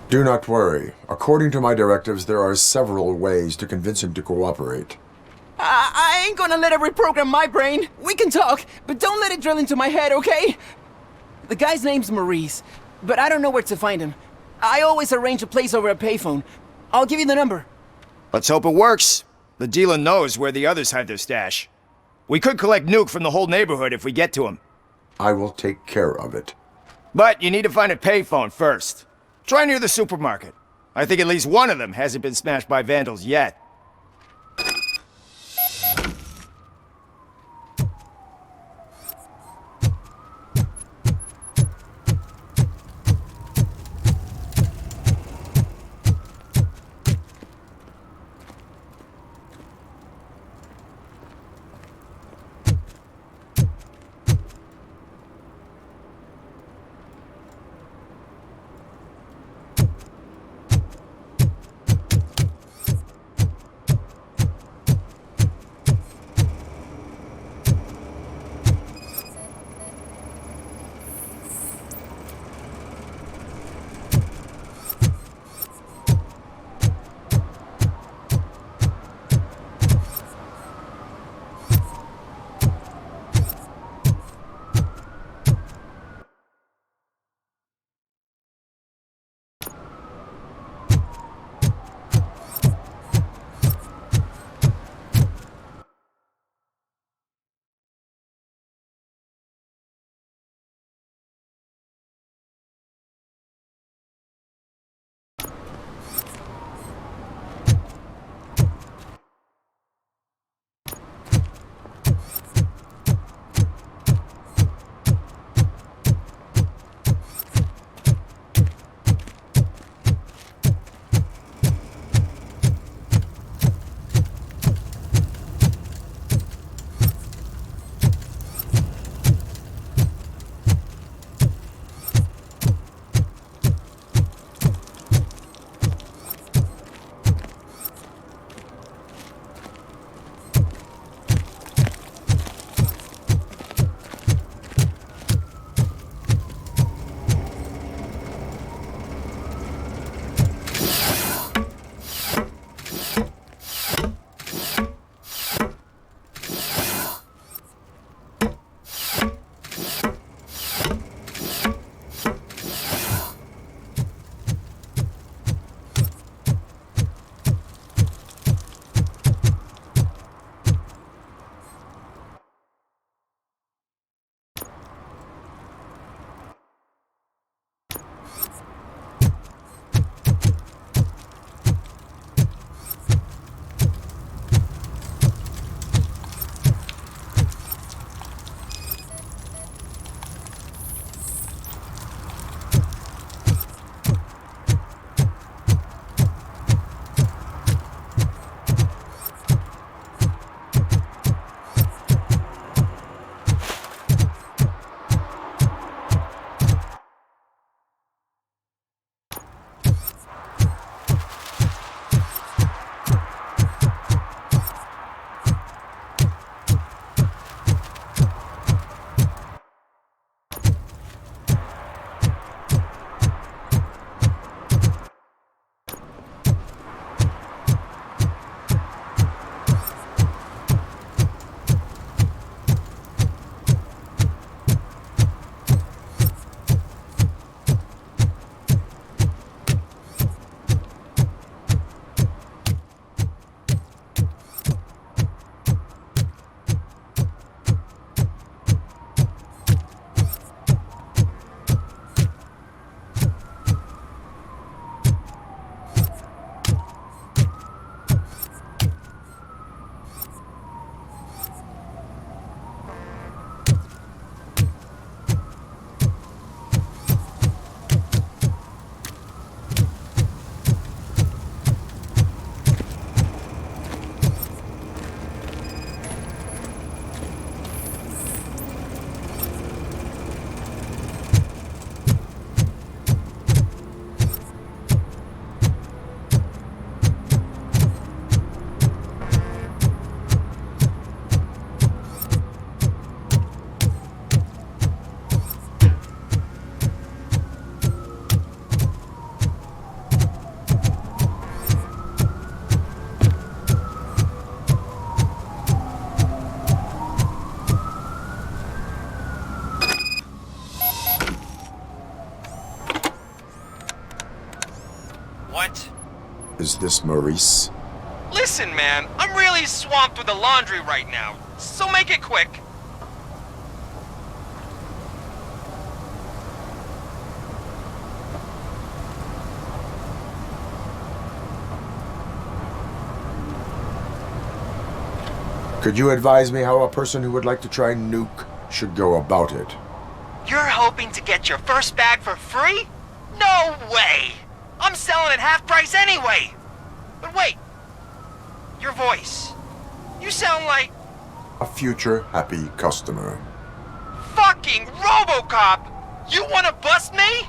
Do not worry. According to my directives, there are several ways to convince him to cooperate. I ain't gonna let it reprogram my brain. We can talk, but don't let it drill into my head, okay? The guy's name's Maurice, but I don't know where to find him. I always arrange a place over a payphone. I'll give you the number. Let's hope it works. The dealer knows where the others hide their stash. We could collect nuke from the whole neighborhood if we get to him. I will take care of it. But you need to find a payphone first. Try near the supermarket. I think at least one of them hasn't been smashed by vandals yet. Is this Maurice? Listen, man, I'm really swamped with the laundry right now, so make it quick. Could you advise me how a person who would like to try nuke should go about it? You're hoping to get your first bag for free? No way! I'm selling at half price anyway! But wait, your voice. You sound like... A future happy customer. fucking RoboCop! You wanna bust me?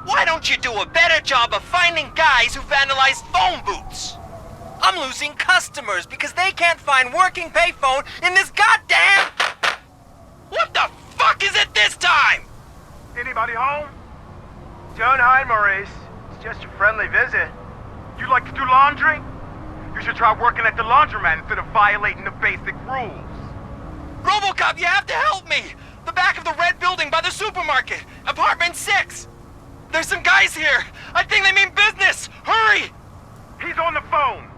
Why don't you do a better job of finding guys who vandalize phone booths? I'm losing customers because they can't find working payphone in this goddamn... What the fuck is it this time? Anybody home? Don't hide, Maurice. It's just a friendly visit. You like to do laundry? You should try working at the laundromat instead of violating the basic rules. RoboCop, you have to help me! The back of the red building by the supermarket, apartment 6. There's some guys here. I think they mean business. Hurry! He's on the phone.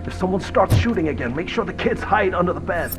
If someone starts shooting again, make sure the kids hide under the bed.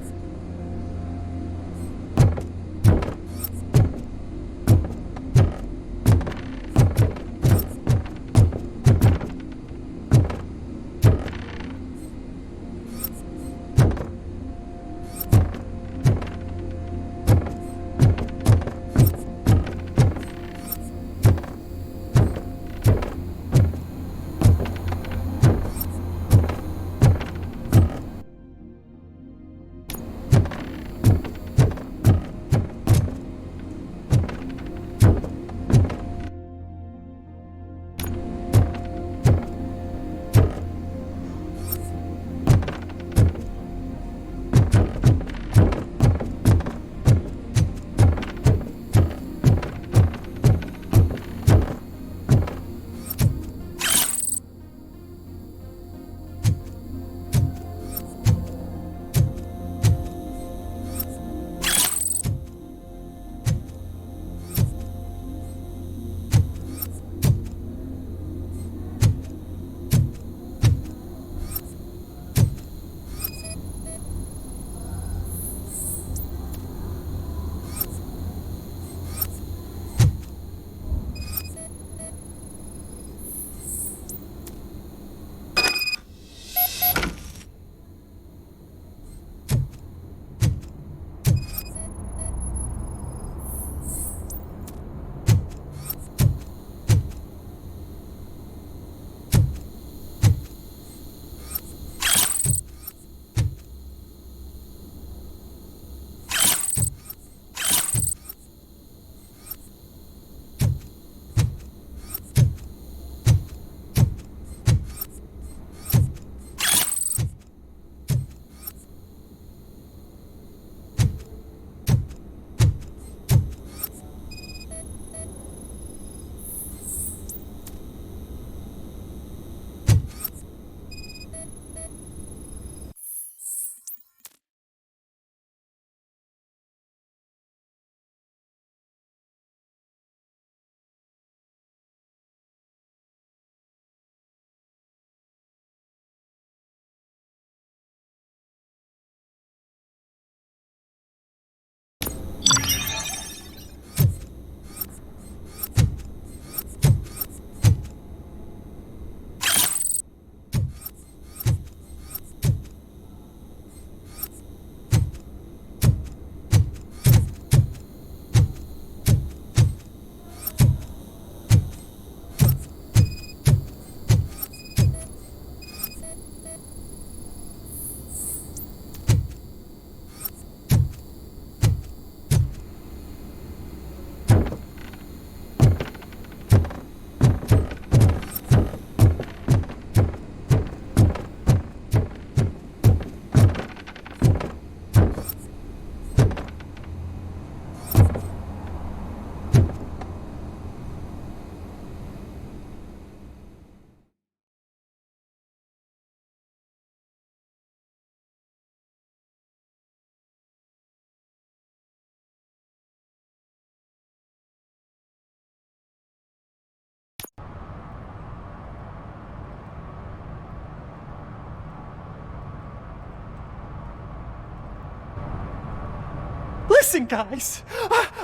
Listen, guys.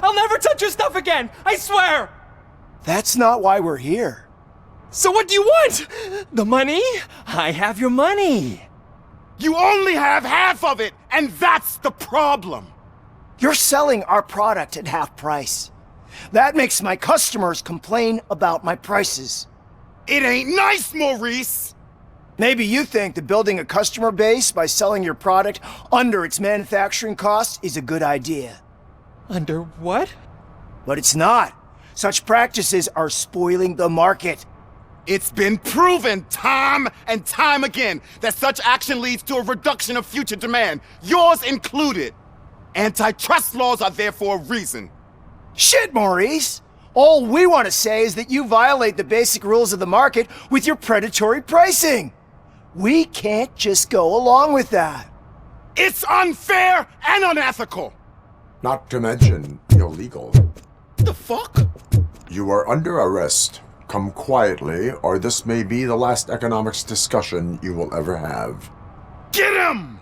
I'll never touch your stuff again. I swear. That's not why we're here. So what do you want? The money? I have your money. You only have half of it, and that's the problem. You're selling our product at half price. That makes my customers complain about my prices. It ain't nice, Maurice! Maybe you think that building a customer base by selling your product under its manufacturing cost is a good idea. Under what? But it's not. Such practices are spoiling the market. It's been proven time and time again that such action leads to a reduction of future demand, yours included. Antitrust laws are there for a reason. Shit, Maurice! All we want to say is that you violate the basic rules of the market with your predatory pricing. We can't just go along with that. It's unfair and unethical! Not to mention illegal. The fuck? You are under arrest. Come quietly, or this may be the last economics discussion you will ever have. Get him!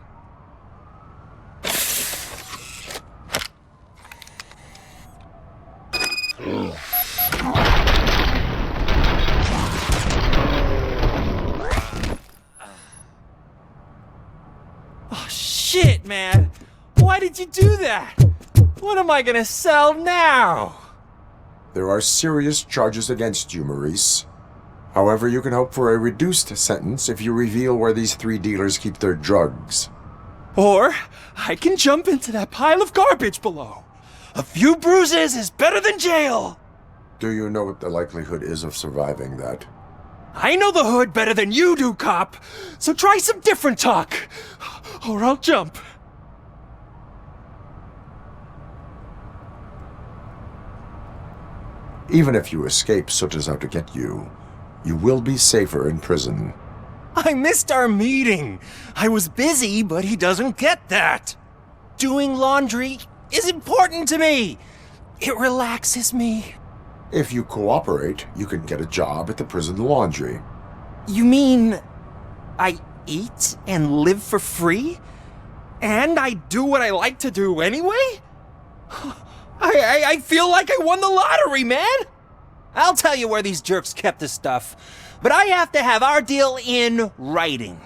Oh, shit, man. Why did you do that? What am I gonna sell now? There are serious charges against you, Maurice. However, you can hope for a reduced sentence if you reveal where these 3 dealers keep their drugs. Or I can jump into that pile of garbage below. A few bruises is better than jail. Do you know what the likelihood is of surviving that? I know the hood better than you do, cop. So try some different talk, or I'll jump. Even if you escape Soot is out to get you, you will be safer in prison. I missed our meeting. I was busy, but he doesn't get that. Doing laundry is important to me. It relaxes me. If you cooperate, you can get a job at the prison laundry. You mean I eat and live for free? And I do what I like to do anyway? I feel like I won the lottery, man! I'll tell you where these jerks kept the stuff, but I have to have our deal in writing.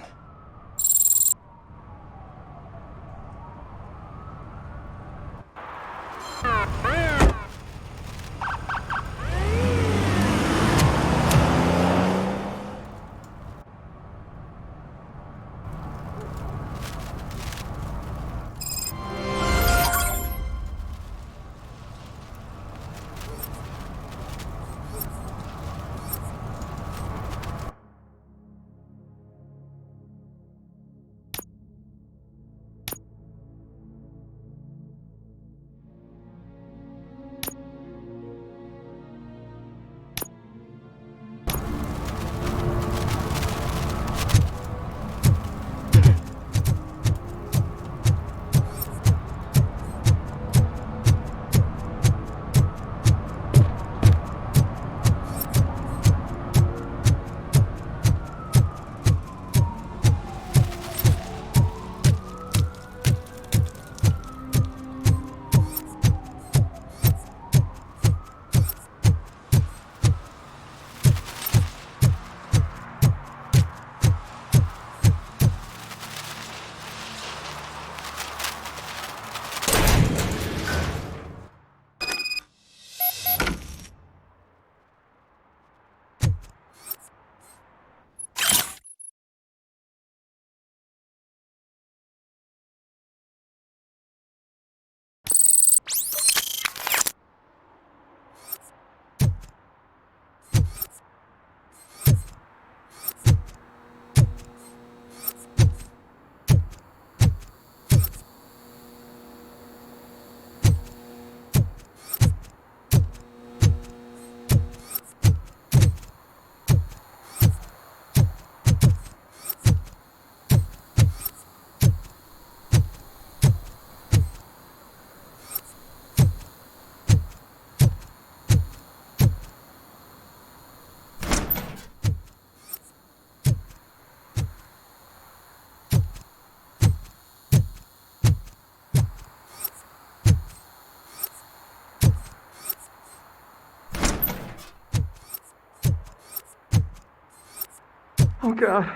Oh God,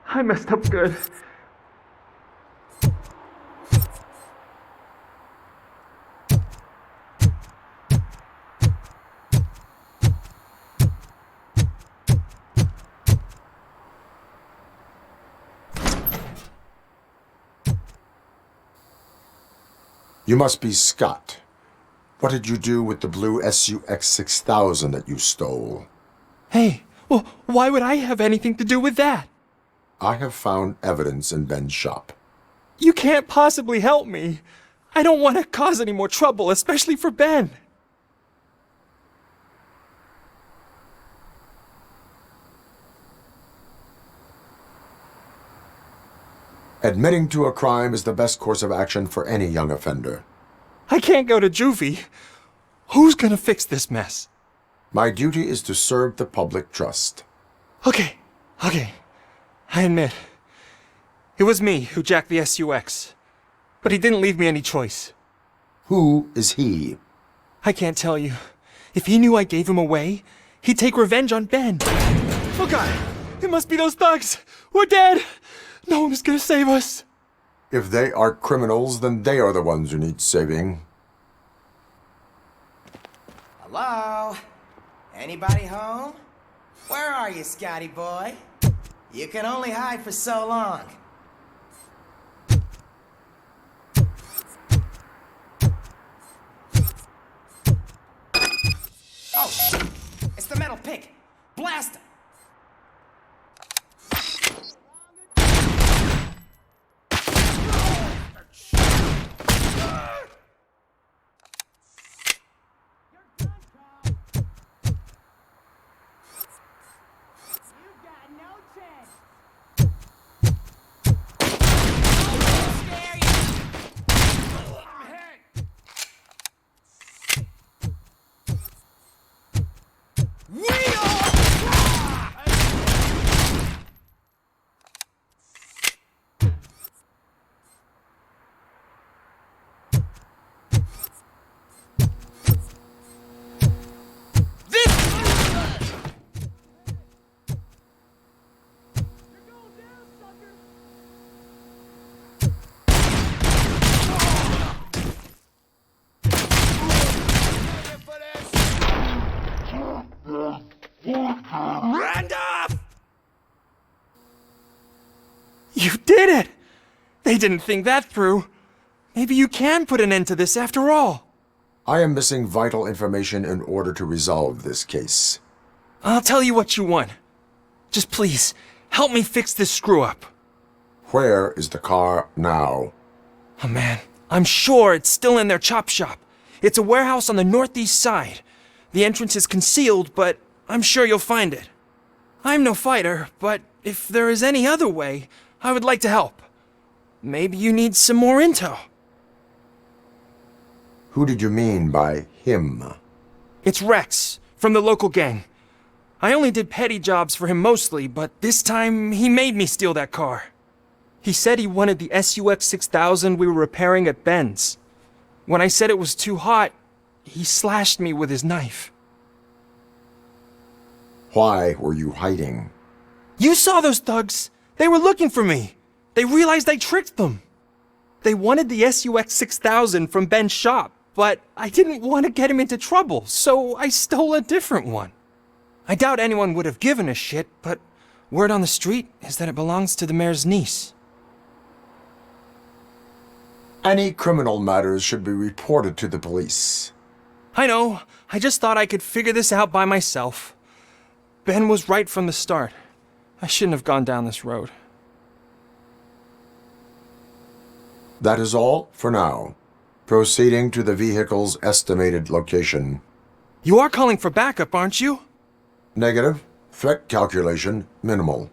I messed up good. You must be Scott. What did you do with the blue SUX 6000 that you stole? Hey, well, why would I have anything to do with that? I have found evidence in Ben's shop. You can't possibly help me. I don't want to cause any more trouble, especially for Ben. Admitting to a crime is the best course of action for any young offender. I can't go to juvie. Who's gonna fix this mess? My duty is to serve the public trust. Okay. I admit. It was me who jacked the SUX. But he didn't leave me any choice. Who is he? I can't tell you. If he knew I gave him away, he'd take revenge on Ben. Oh God! It must be those thugs! We're dead! No one is gonna save us! If they are criminals, then they are the ones who need saving. Hello? Anybody home? Where are you, Scotty boy? You can only hide for so long. Oh, it's the metal pick. Blast him! Randolph! You did it! They didn't think that through. Maybe you can put an end to this after all. I am missing vital information in order to resolve this case. I'll tell you what you want. Just please, help me fix this screw-up. Where is the car now? Oh man, I'm sure it's still in their chop shop. It's a warehouse on the northeast side. The entrance is concealed, but I'm sure you'll find it. I'm no fighter, but if there is any other way, I would like to help. Maybe you need some more intel. Who did you mean by him? It's Rex, from the local gang. I only did petty jobs for him mostly, but this time he made me steal that car. He said he wanted the SUX 6000 we were repairing at Ben's. When I said it was too hot, he slashed me with his knife. Why were you hiding? You saw those thugs! They were looking for me! They realized I tricked them! They wanted the SUX 6000 from Ben's shop, but I didn't want to get him into trouble, so I stole a different one. I doubt anyone would have given a shit, but word on the street is that it belongs to the mayor's niece. Any criminal matters should be reported to the police. I know. I just thought I could figure this out by myself. Ben was right from the start. I shouldn't have gone down this road. That is all for now. Proceeding to the vehicle's estimated location. You are calling for backup, aren't you? Negative. Threat calculation minimal.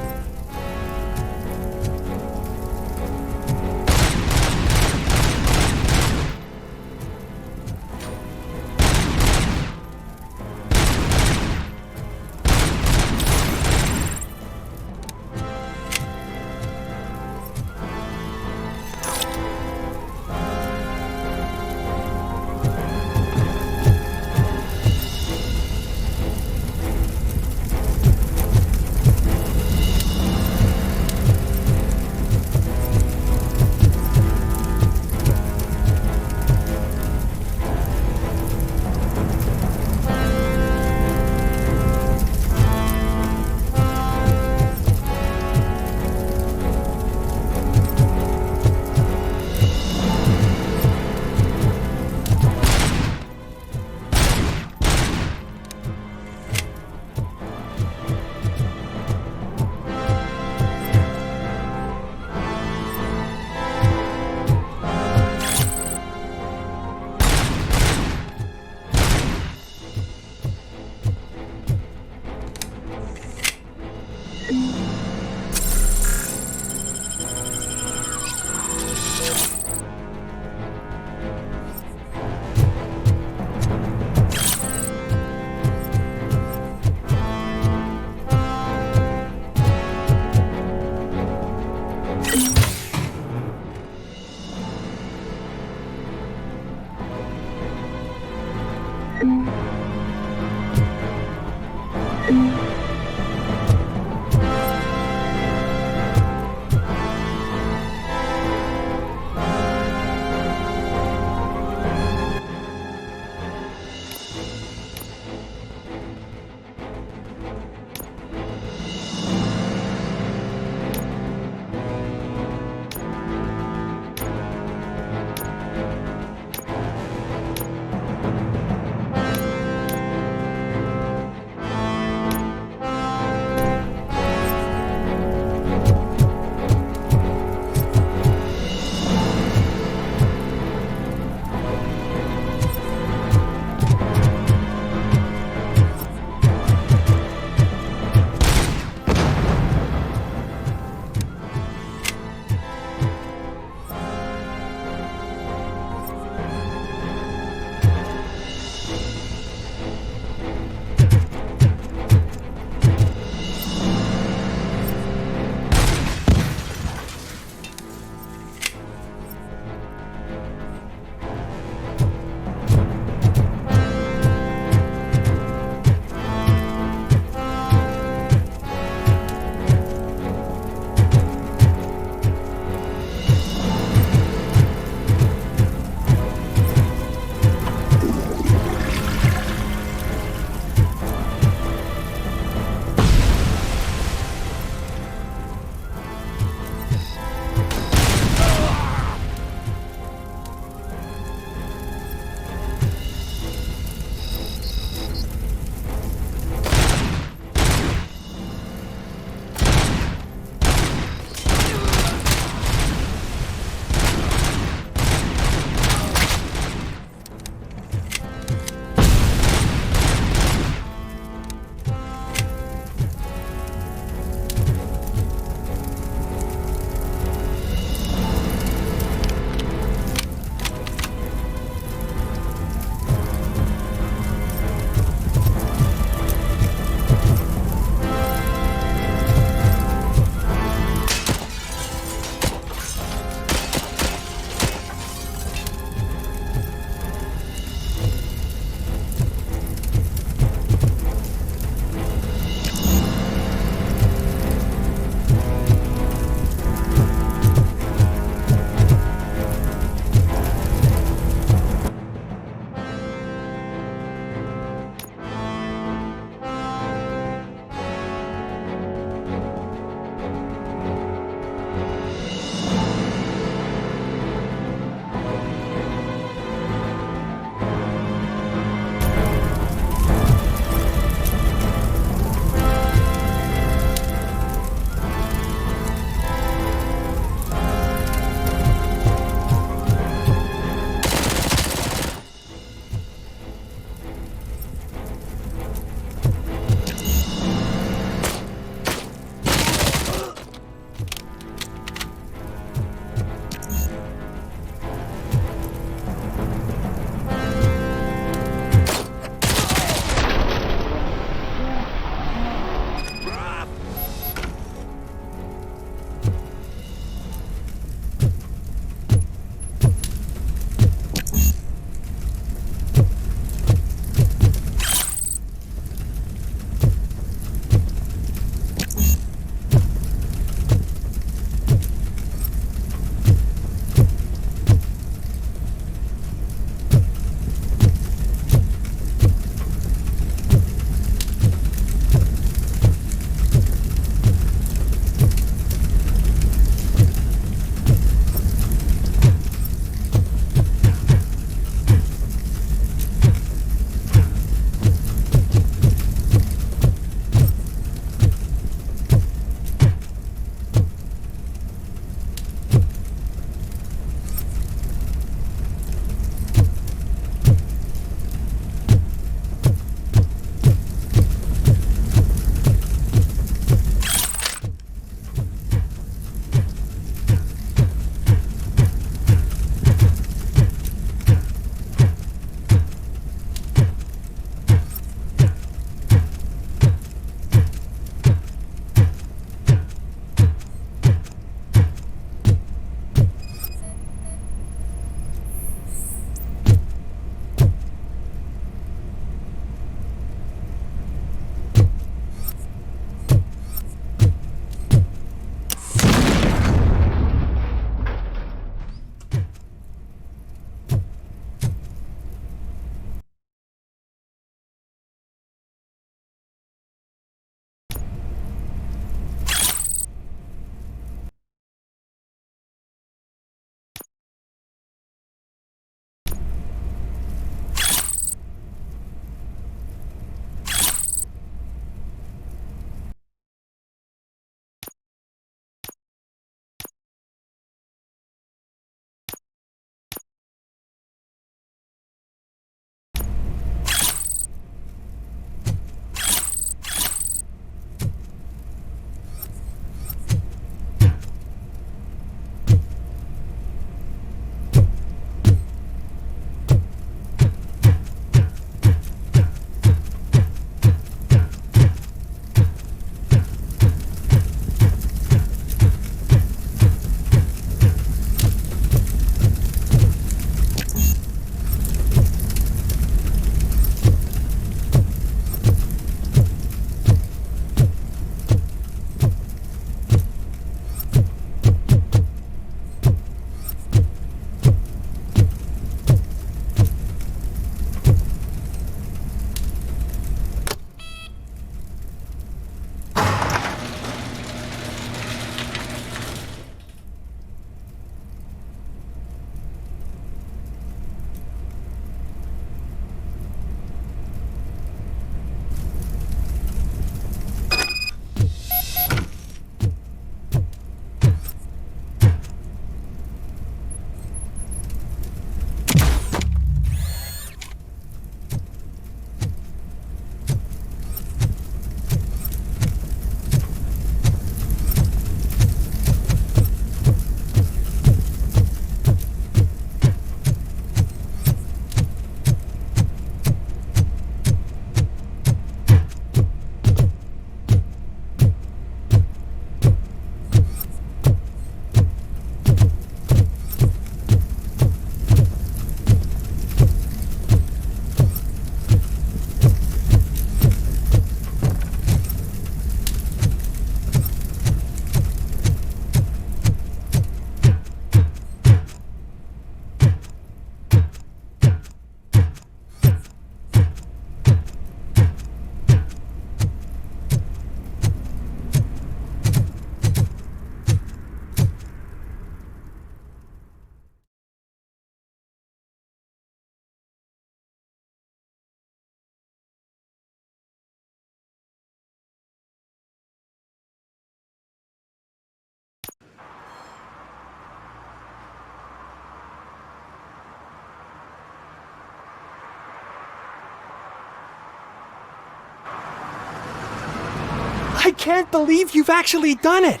I can't believe you've actually done it!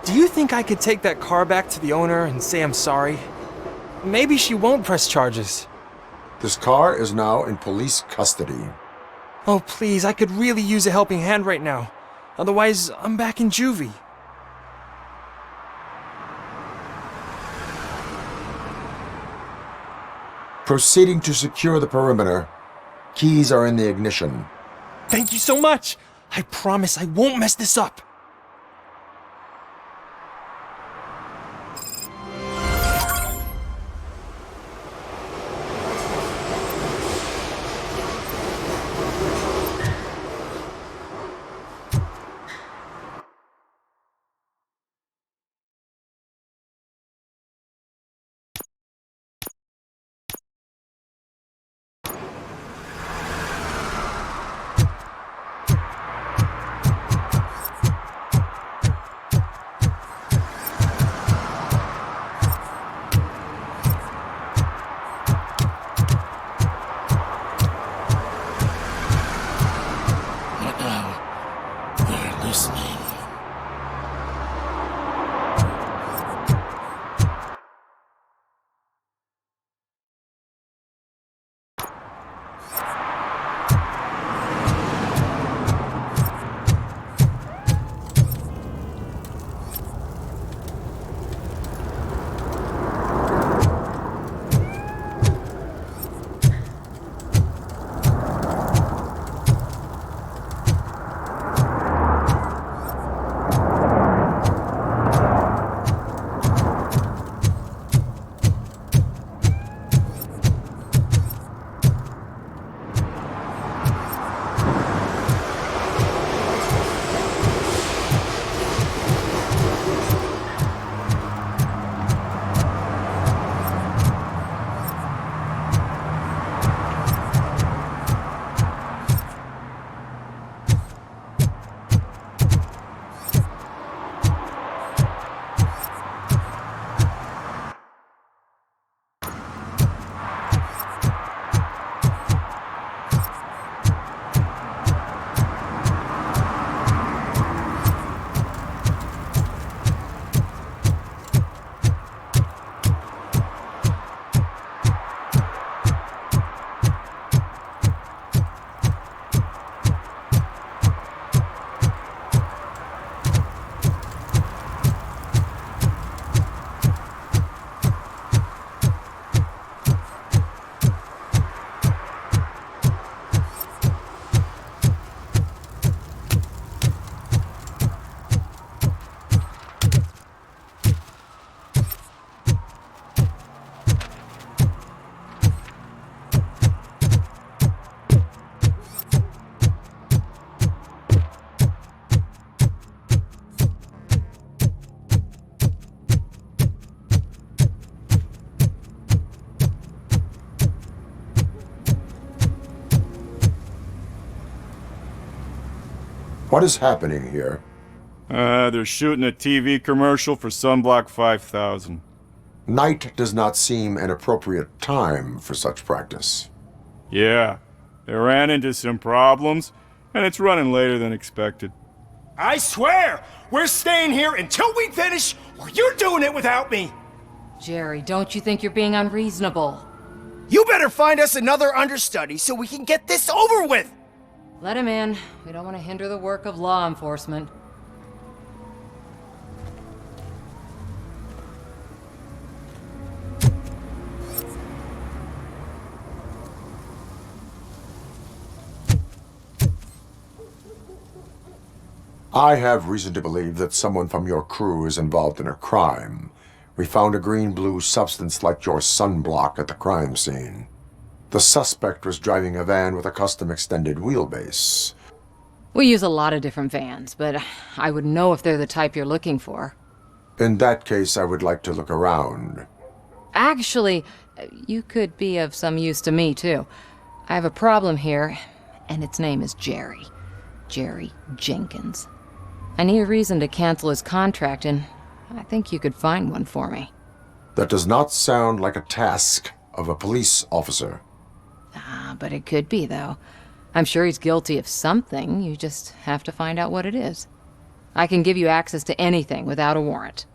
Do you think I could take that car back to the owner and say I'm sorry? Maybe she won't press charges. This car is now in police custody. Oh, please, I could really use a helping hand right now. Otherwise, I'm back in juvie. Proceeding to secure the perimeter. Keys are in the ignition. Thank you so much! I promise I won't mess this up. What is happening here? They're shooting a TV commercial for Sunblock 5000. Night does not seem an appropriate time for such practice. Yeah, they ran into some problems, and it's running later than expected. I swear, we're staying here until we finish, or you're doing it without me! Jerry, don't you think you're being unreasonable? You better find us another understudy so we can get this over with! Let him in. We don't want to hinder the work of law enforcement. I have reason to believe that someone from your crew is involved in a crime. We found a green-blue substance like your sunblock at the crime scene. The suspect was driving a van with a custom extended wheelbase. We use a lot of different vans, but I would know if they're the type you're looking for. In that case, I would like to look around. Actually, you could be of some use to me, too. I have a problem here, and its name is Jerry. Jerry Jenkins. I need a reason to cancel his contract, and I think you could find one for me. That does not sound like a task of a police officer. But it could be, though. I'm sure he's guilty of something, you just have to find out what it is. I can give you access to anything without a warrant.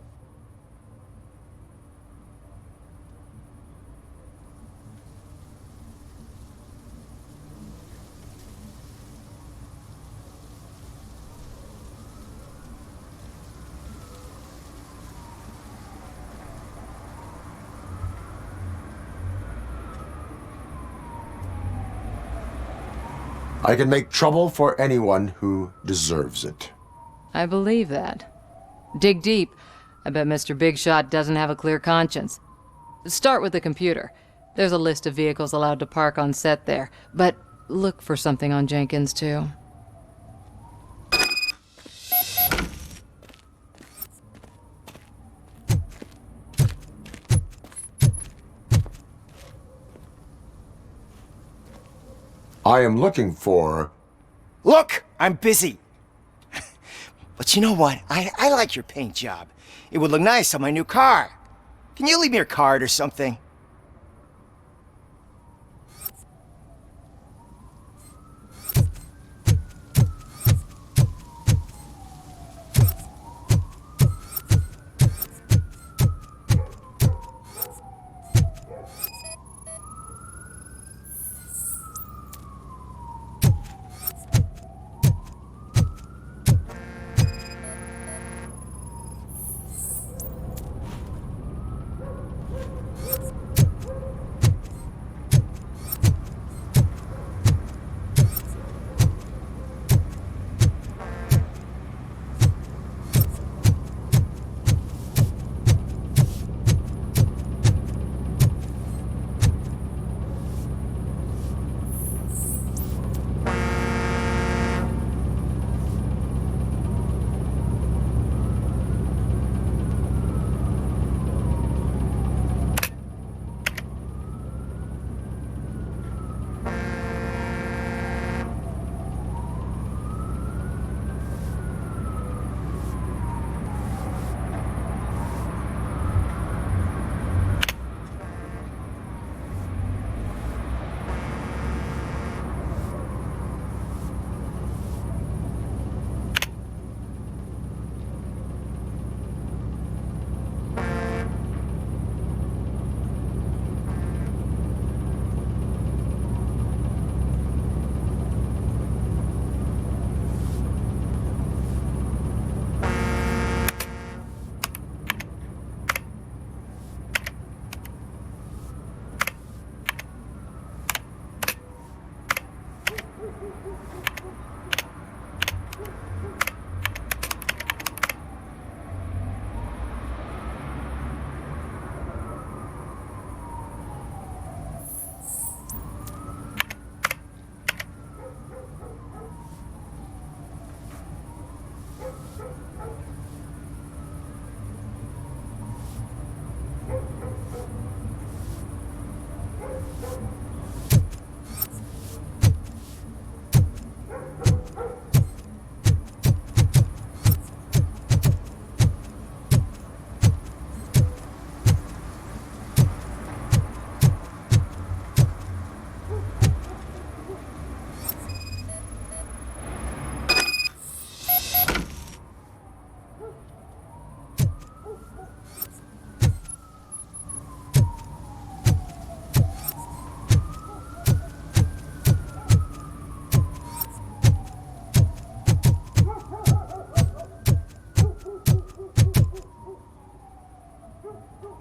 I can make trouble for anyone who deserves it. I believe that. Dig deep. I bet Mr. Big Shot doesn't have a clear conscience. Start with the computer. There's a list of vehicles allowed to park on set there, but look for something on Jenkins, too. I am looking for... Look, I'm busy. But you know what? I like your paint job. It would look nice on my new car. Can you leave me your card or something?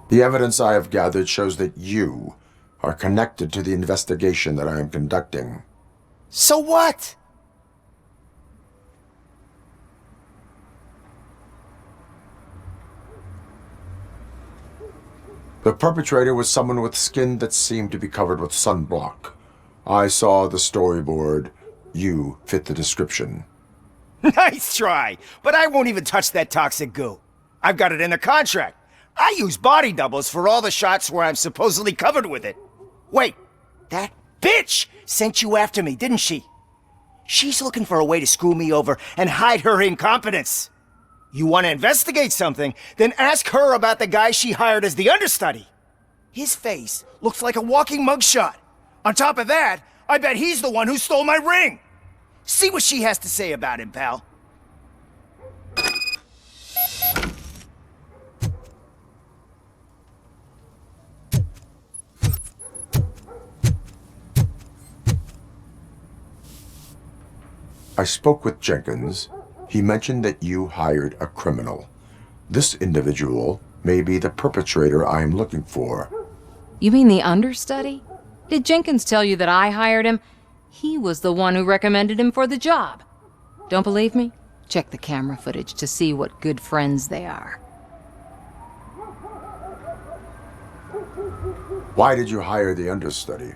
The evidence I have gathered shows that you are connected to the investigation that I am conducting. So what? The perpetrator was someone with skin that seemed to be covered with sunblock. I saw the storyboard. You fit the description. Nice try, but I won't even touch that toxic goo. I've got it in the contract. I use body doubles for all the shots where I'm supposedly covered with it. Wait, that bitch sent you after me, didn't she? She's looking for a way to screw me over and hide her incompetence. You want to investigate something, then ask her about the guy she hired as the understudy. His face looks like a walking mugshot. On top of that, I bet he's the one who stole my ring! See what she has to say about him, pal. I spoke with Jenkins. He mentioned that you hired a criminal. This individual may be the perpetrator I am looking for. You mean the understudy? Did Jenkins tell you that I hired him? He was the one who recommended him for the job. Don't believe me? Check the camera footage to see what good friends they are. Why did you hire the understudy?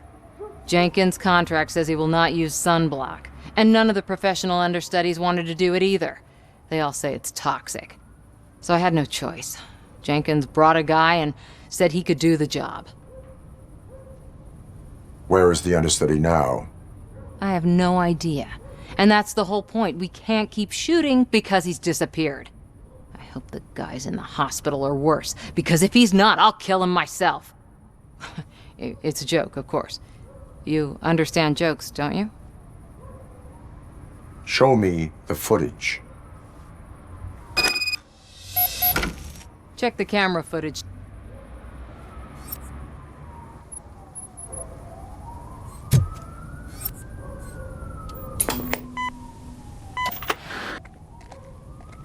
Jenkins' contract says he will not use sunblock, and none of the professional understudies wanted to do it either. They all say it's toxic. So I had no choice. Jenkins brought a guy and said he could do the job. Where is the understudy now? I have no idea. And that's the whole point. We can't keep shooting because he's disappeared. I hope the guy's in the hospital or worse, because if he's not, I'll kill him myself. It's a joke, of course. You understand jokes, don't you? Show me the footage. Check the camera footage.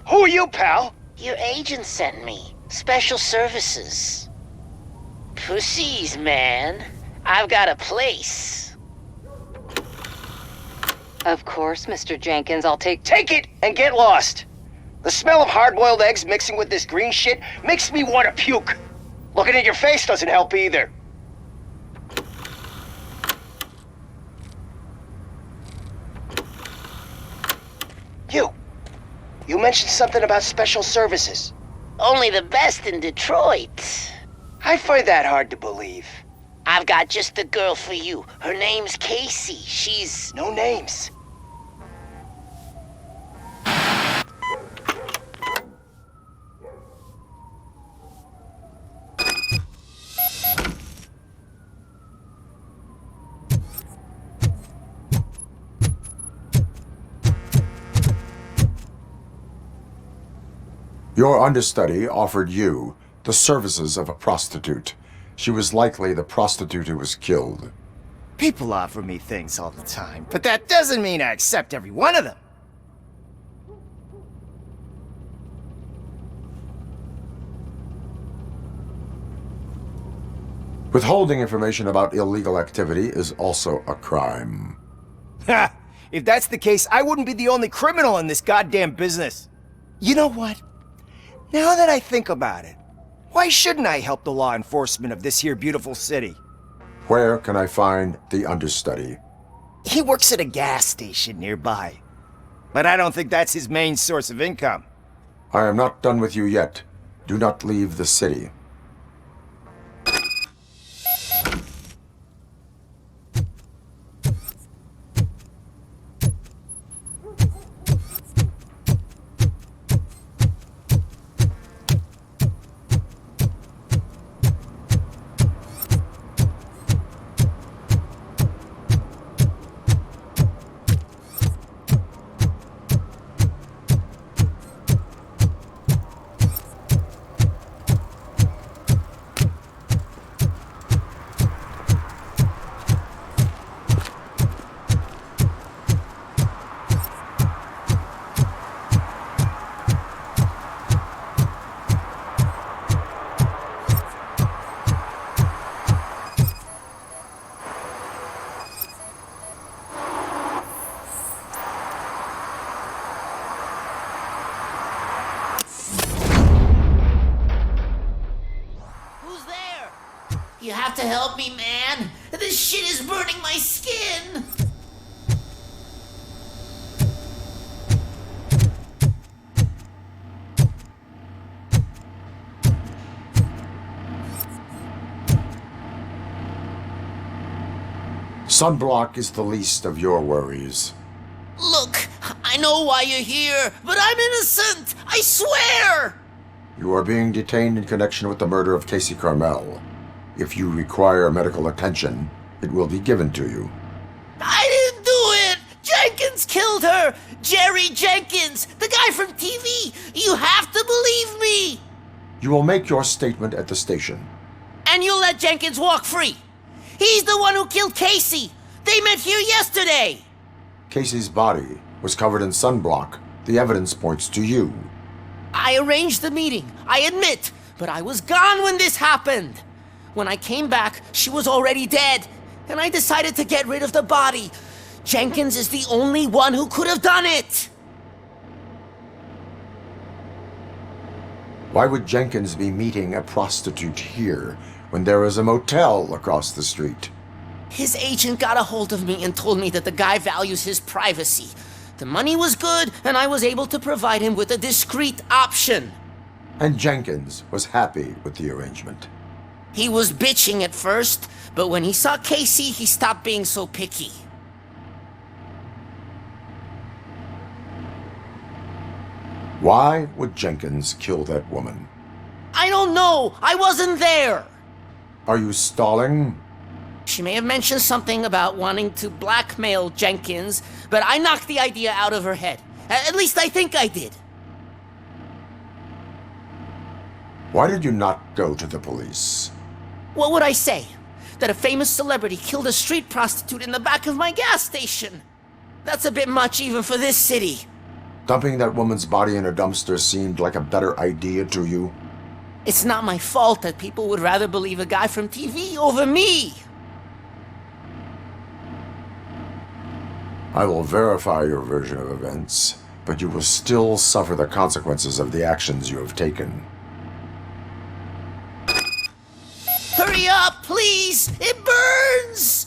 Who are you, pal? Your agent sent me. Special services. Pussies, man. I've got a place. Of course, Mr. Jenkins, I'll take it and get lost. The smell of hard-boiled eggs mixing with this green shit makes me want to puke. Looking at your face doesn't help either. You mentioned something about special services. Only the best in Detroit. I find that hard to believe. I've got just the girl for you. Her name's Casey. She's... No names. Your understudy offered you the services of a prostitute. She was likely the prostitute who was killed. People offer me things all the time, but that doesn't mean I accept every one of them. Withholding information about illegal activity is also a crime. Ha! If that's the case, I wouldn't be the only criminal in this goddamn business. You know what? Now that I think about it, why shouldn't I help the law enforcement of this here beautiful city? Where can I find the understudy? He works at a gas station nearby. But I don't think that's his main source of income. I am not done with you yet. Do not leave the city. You have to help me, man. This shit is burning my skin. Sunblock is the least of your worries. Look, I know why you're here, but I'm innocent. I swear. You are being detained in connection with the murder of Casey Carmel. If you require medical attention, it will be given to you. I didn't do it! Jenkins killed her! Jerry Jenkins, the guy from TV! You have to believe me! You will make your statement at the station. And you'll let Jenkins walk free! He's the one who killed Casey! They met here yesterday! Casey's body was covered in sunblock. The evidence points to you. I arranged the meeting, I admit, but I was gone when this happened. When I came back, she was already dead, and I decided to get rid of the body. Jenkins is the only one who could have done it! Why would Jenkins be meeting a prostitute here when there is a motel across the street? His agent got a hold of me and told me that the guy values his privacy. The money was good, and I was able to provide him with a discreet option. And Jenkins was happy with the arrangement. He was bitching at first, but when he saw Casey, he stopped being so picky. Why would Jenkins kill that woman? I don't know! I wasn't there! Are you stalling? She may have mentioned something about wanting to blackmail Jenkins, but I knocked the idea out of her head. At least I think I did. Why did you not go to the police? What would I say? That a famous celebrity killed a street prostitute in the back of my gas station? That's a bit much even for this city. Dumping that woman's body in a dumpster seemed like a better idea to you? It's not my fault that people would rather believe a guy from TV over me. I will verify your version of events, but you will still suffer the consequences of the actions you have taken. Hurry up, please! It burns!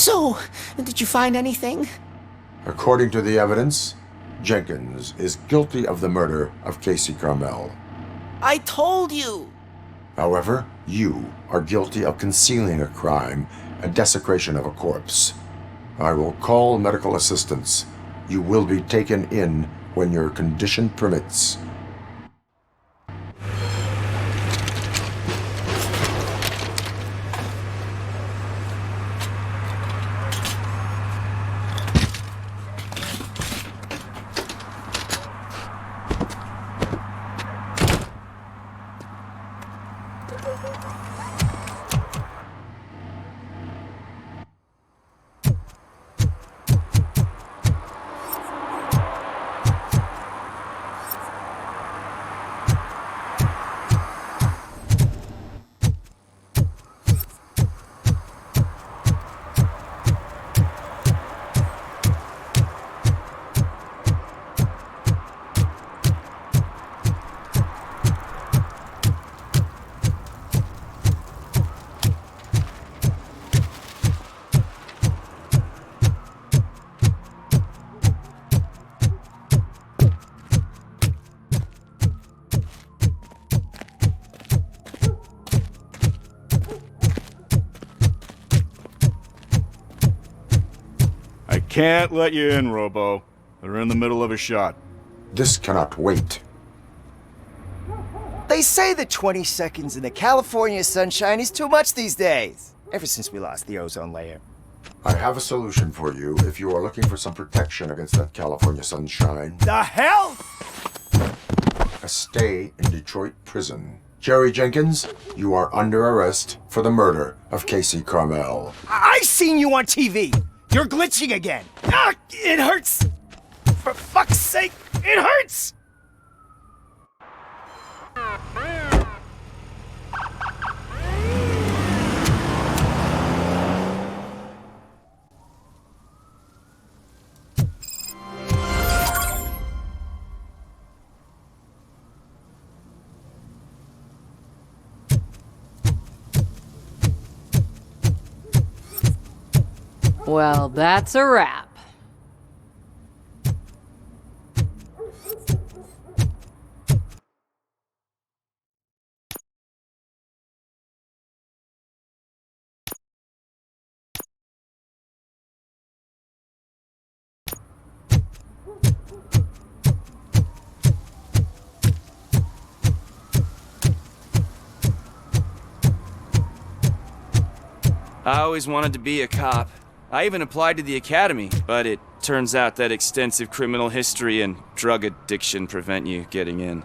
So, did you find anything? According to the evidence, Jenkins is guilty of the murder of Casey Carmel. I told you! However, you are guilty of concealing a crime and desecration of a corpse. I will call medical assistance. You will be taken in when your condition permits. I can't let you in, Robo. They're in the middle of a shot. This cannot wait. They say that 20 seconds in the California sunshine is too much these days. Ever since we lost the ozone layer. I have a solution for you if you are looking for some protection against that California sunshine. The hell? A stay in Detroit prison. Jerry Jenkins, you are under arrest for the murder of Casey Carmel. I seen you on TV. You're glitching again. Ah, it hurts. For fuck's sake, it hurts. Well, that's a wrap. I always wanted to be a cop. I even applied to the academy, but it turns out that extensive criminal history and drug addiction prevent you getting in.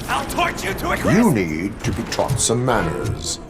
I'll torch you to a crisp! You need to be taught some manners.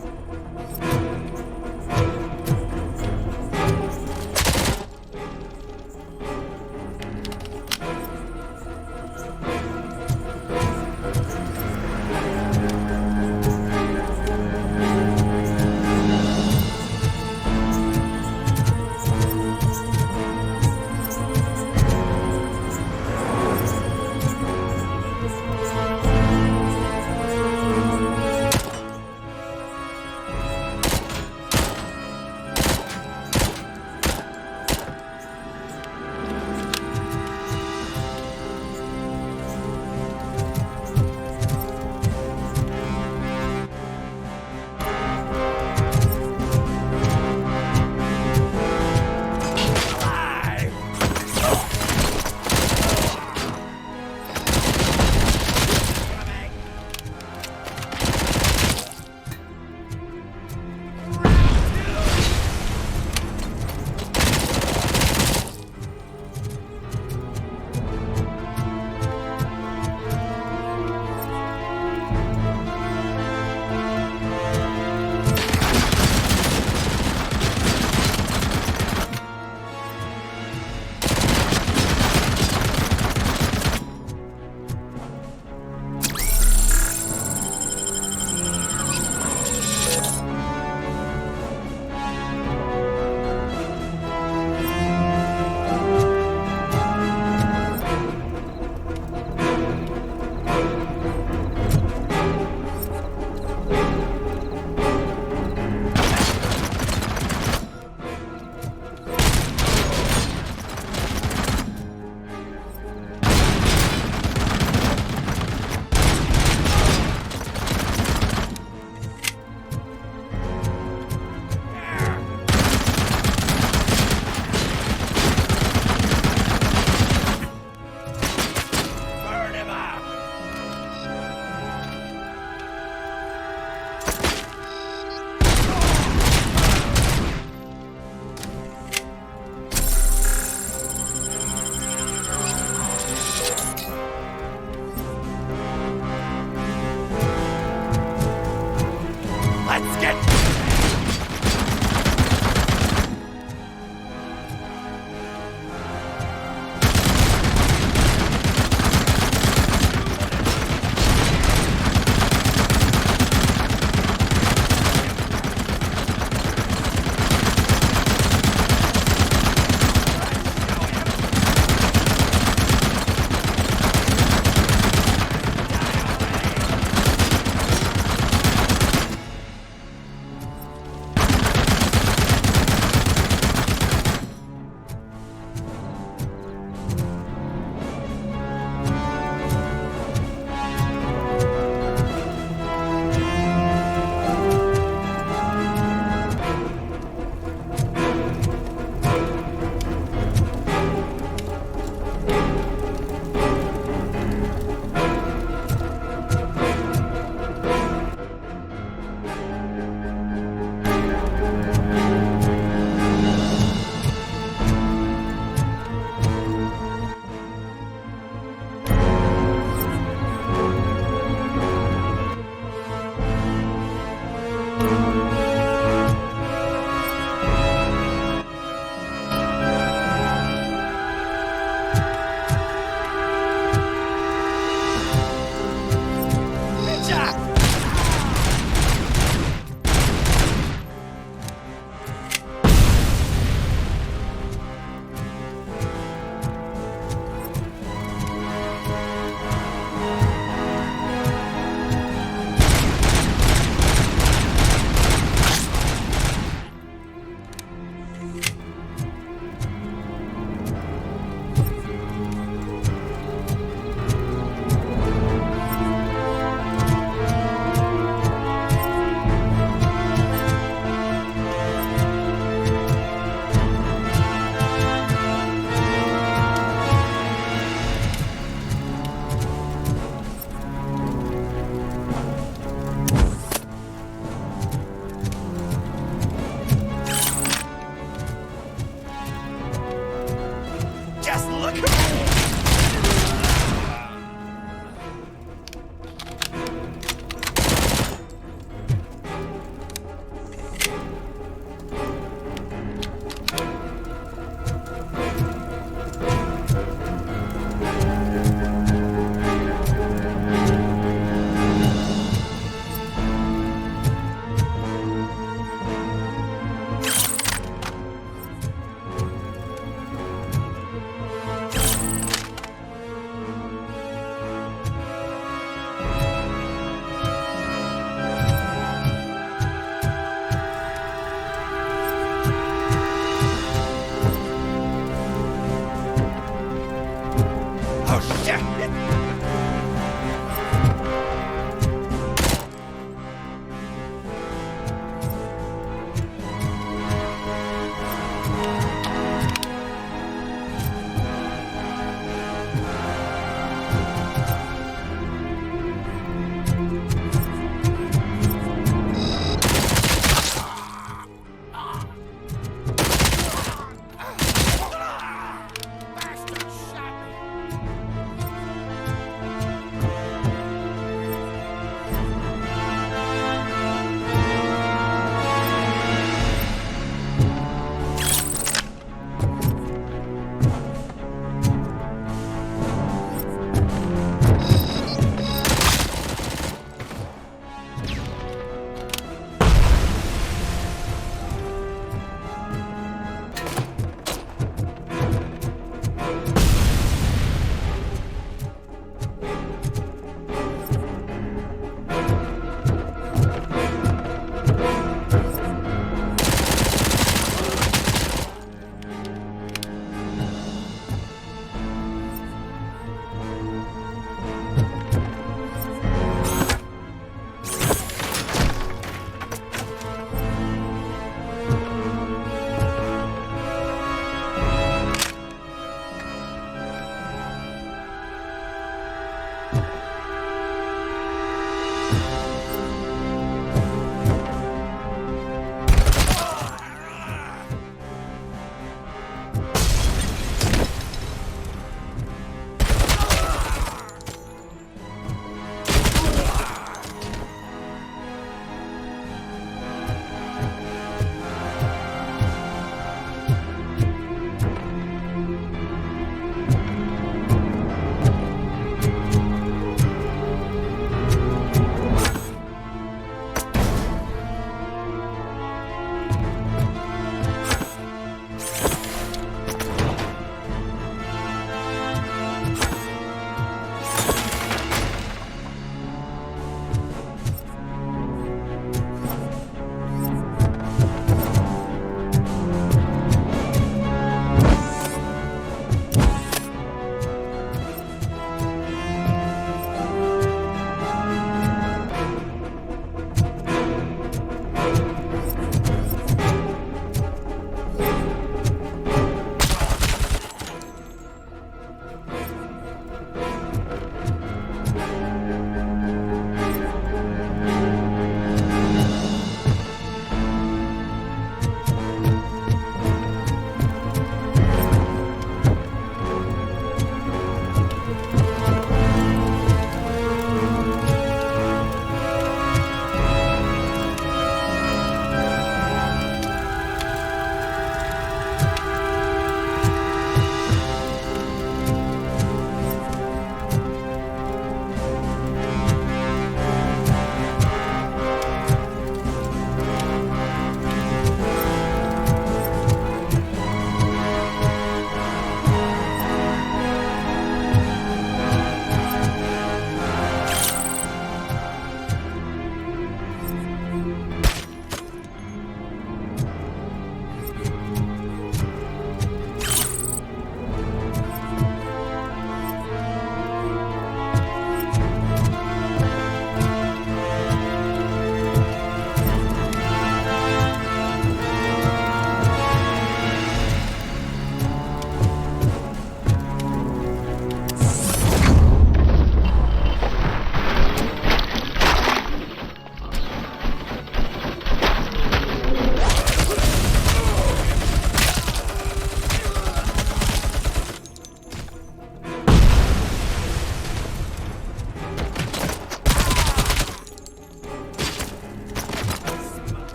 Gotcha!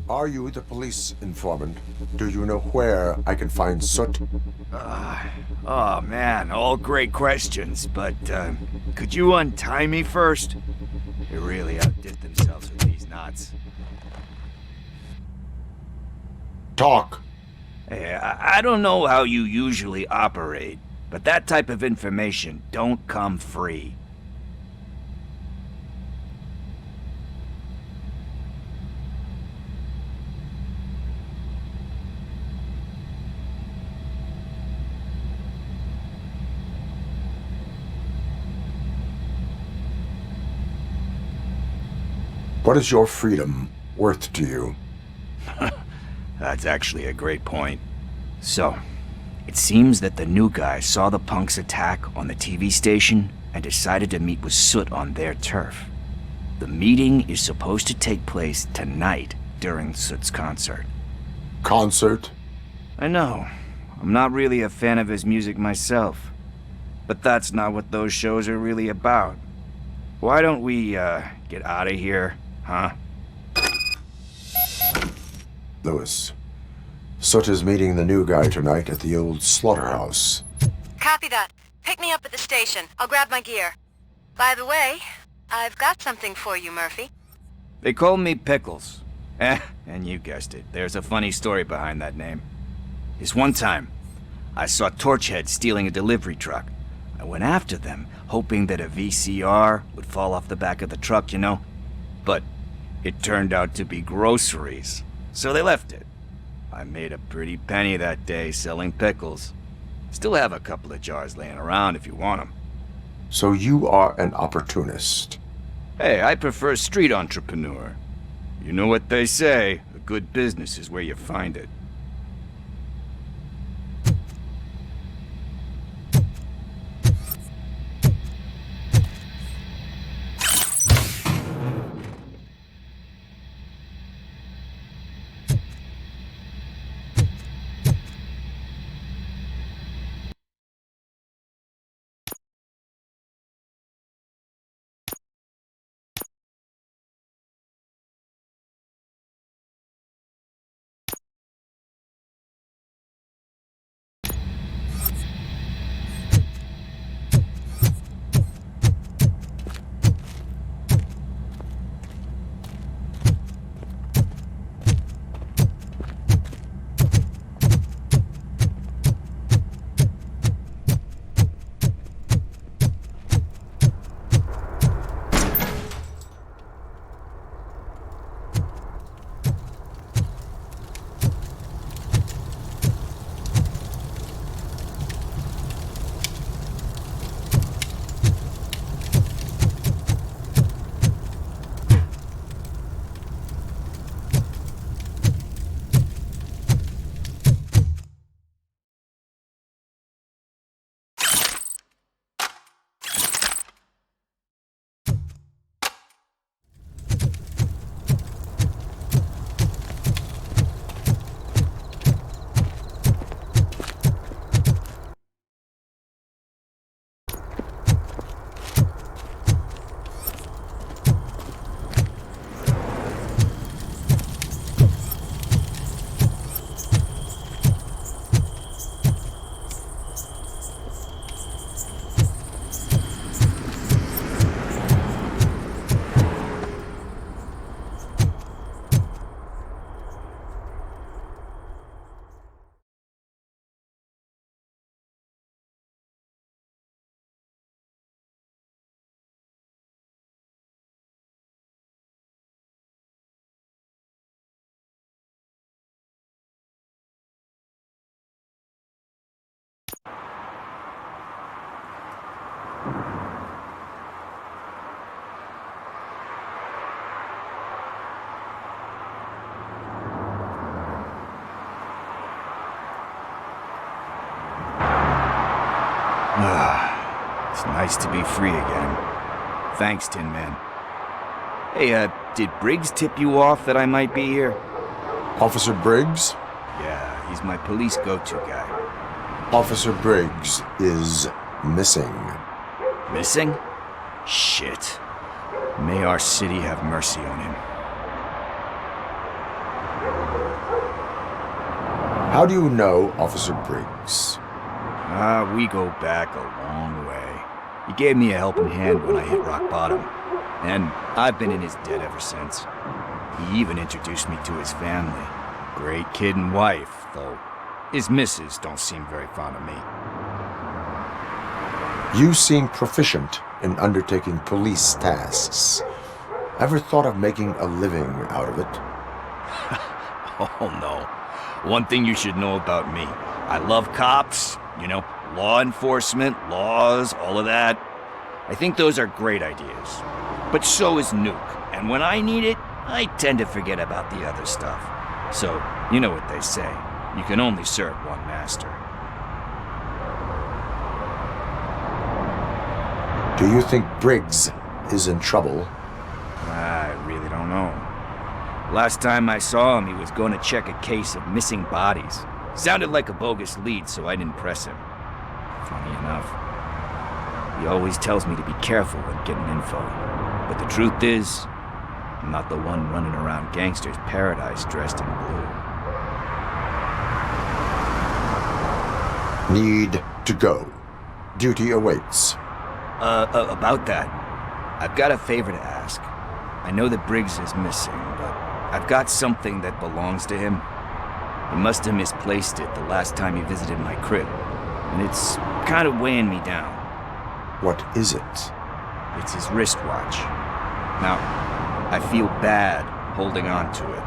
Are you the police informant? Do you know where I can find Soot? Oh man, all great questions, but could you untie me first? They really outdid themselves with these knots. Talk. Hey, I don't know how you usually operate, but that type of information don't come free. What is your freedom worth to you? That's actually a great point. So, it seems that the new guy saw the punks' attack on the TV station and decided to meet with Soot on their turf. The meeting is supposed to take place tonight during Soot's concert. Concert? I know. I'm not really a fan of his music myself. But that's not what those shows are really about. Why don't we, get out of here, huh? Lewis. Soot is meeting the new guy tonight at the old slaughterhouse. Copy that. Pick me up at the station. I'll grab my gear. By the way, I've got something for you, Murphy. They call me Pickles. And you guessed it. There's a funny story behind that name. This one time, I saw Torchhead stealing a delivery truck. I went after them, hoping that a VCR would fall off the back of the truck, you know? But it turned out to be groceries. So they left it. I made a pretty penny that day selling pickles. Still have a couple of jars laying around if you want them. So you are an opportunist. Hey, I prefer street entrepreneur. You know what they say, a good business is where you find it. It's nice to be free again. Thanks, Tin Man. Hey, did Briggs tip you off that I might be here? Officer Briggs? Yeah, he's my police go-to guy. Officer Briggs is missing. Missing? Shit. May our city have mercy on him. How do you know Officer Briggs? We go back a long way. He gave me a helping hand when I hit rock bottom, and I've been in his debt ever since. He even introduced me to his family. Great kid and wife, though his missus don't seem very fond of me. You seem proficient in undertaking police tasks. Ever thought of making a living out of it? Oh no. One thing you should know about me. I love cops, law enforcement, laws, all of that. I think those are great ideas. But so is Nuke, and when I need it, I tend to forget about the other stuff. So, you know what they say. You can only serve one master. Do you think Briggs is in trouble? I really don't know. Last time I saw him, he was going to check a case of missing bodies. Sounded like a bogus lead, so I didn't press him. Funny enough. He always tells me to be careful when getting info. But the truth is, I'm not the one running around gangsters' paradise dressed in blue. Need to go. Duty awaits. About that, I've got a favor to ask. I know that Briggs is missing, but I've got something that belongs to him. He must have misplaced it the last time he visited my crib, and it's kind of weighing me down. What is it? It's his wristwatch. Now, I feel bad holding on to it.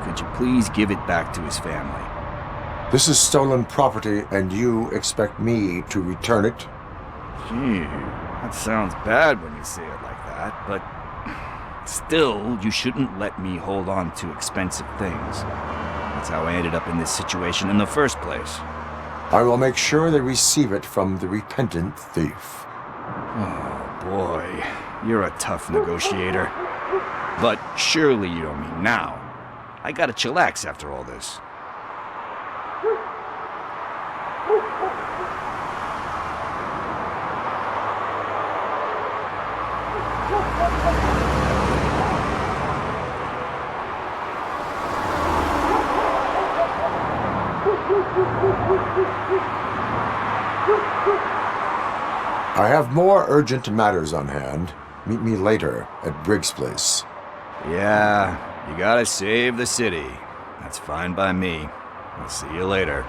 Could you please give it back to his family? This is stolen property, and you expect me to return it? Gee, that sounds bad when you say it like that, but still, you shouldn't let me hold on to expensive things. That's how I ended up in this situation in the first place. I will make sure they receive it from the repentant thief. Oh, boy. You're a tough negotiator. But surely you don't mean now. I gotta chillax after all this. I have more urgent matters on hand. Meet me later at Briggs' place. Yeah, you gotta save the city. That's fine by me. I'll see you later.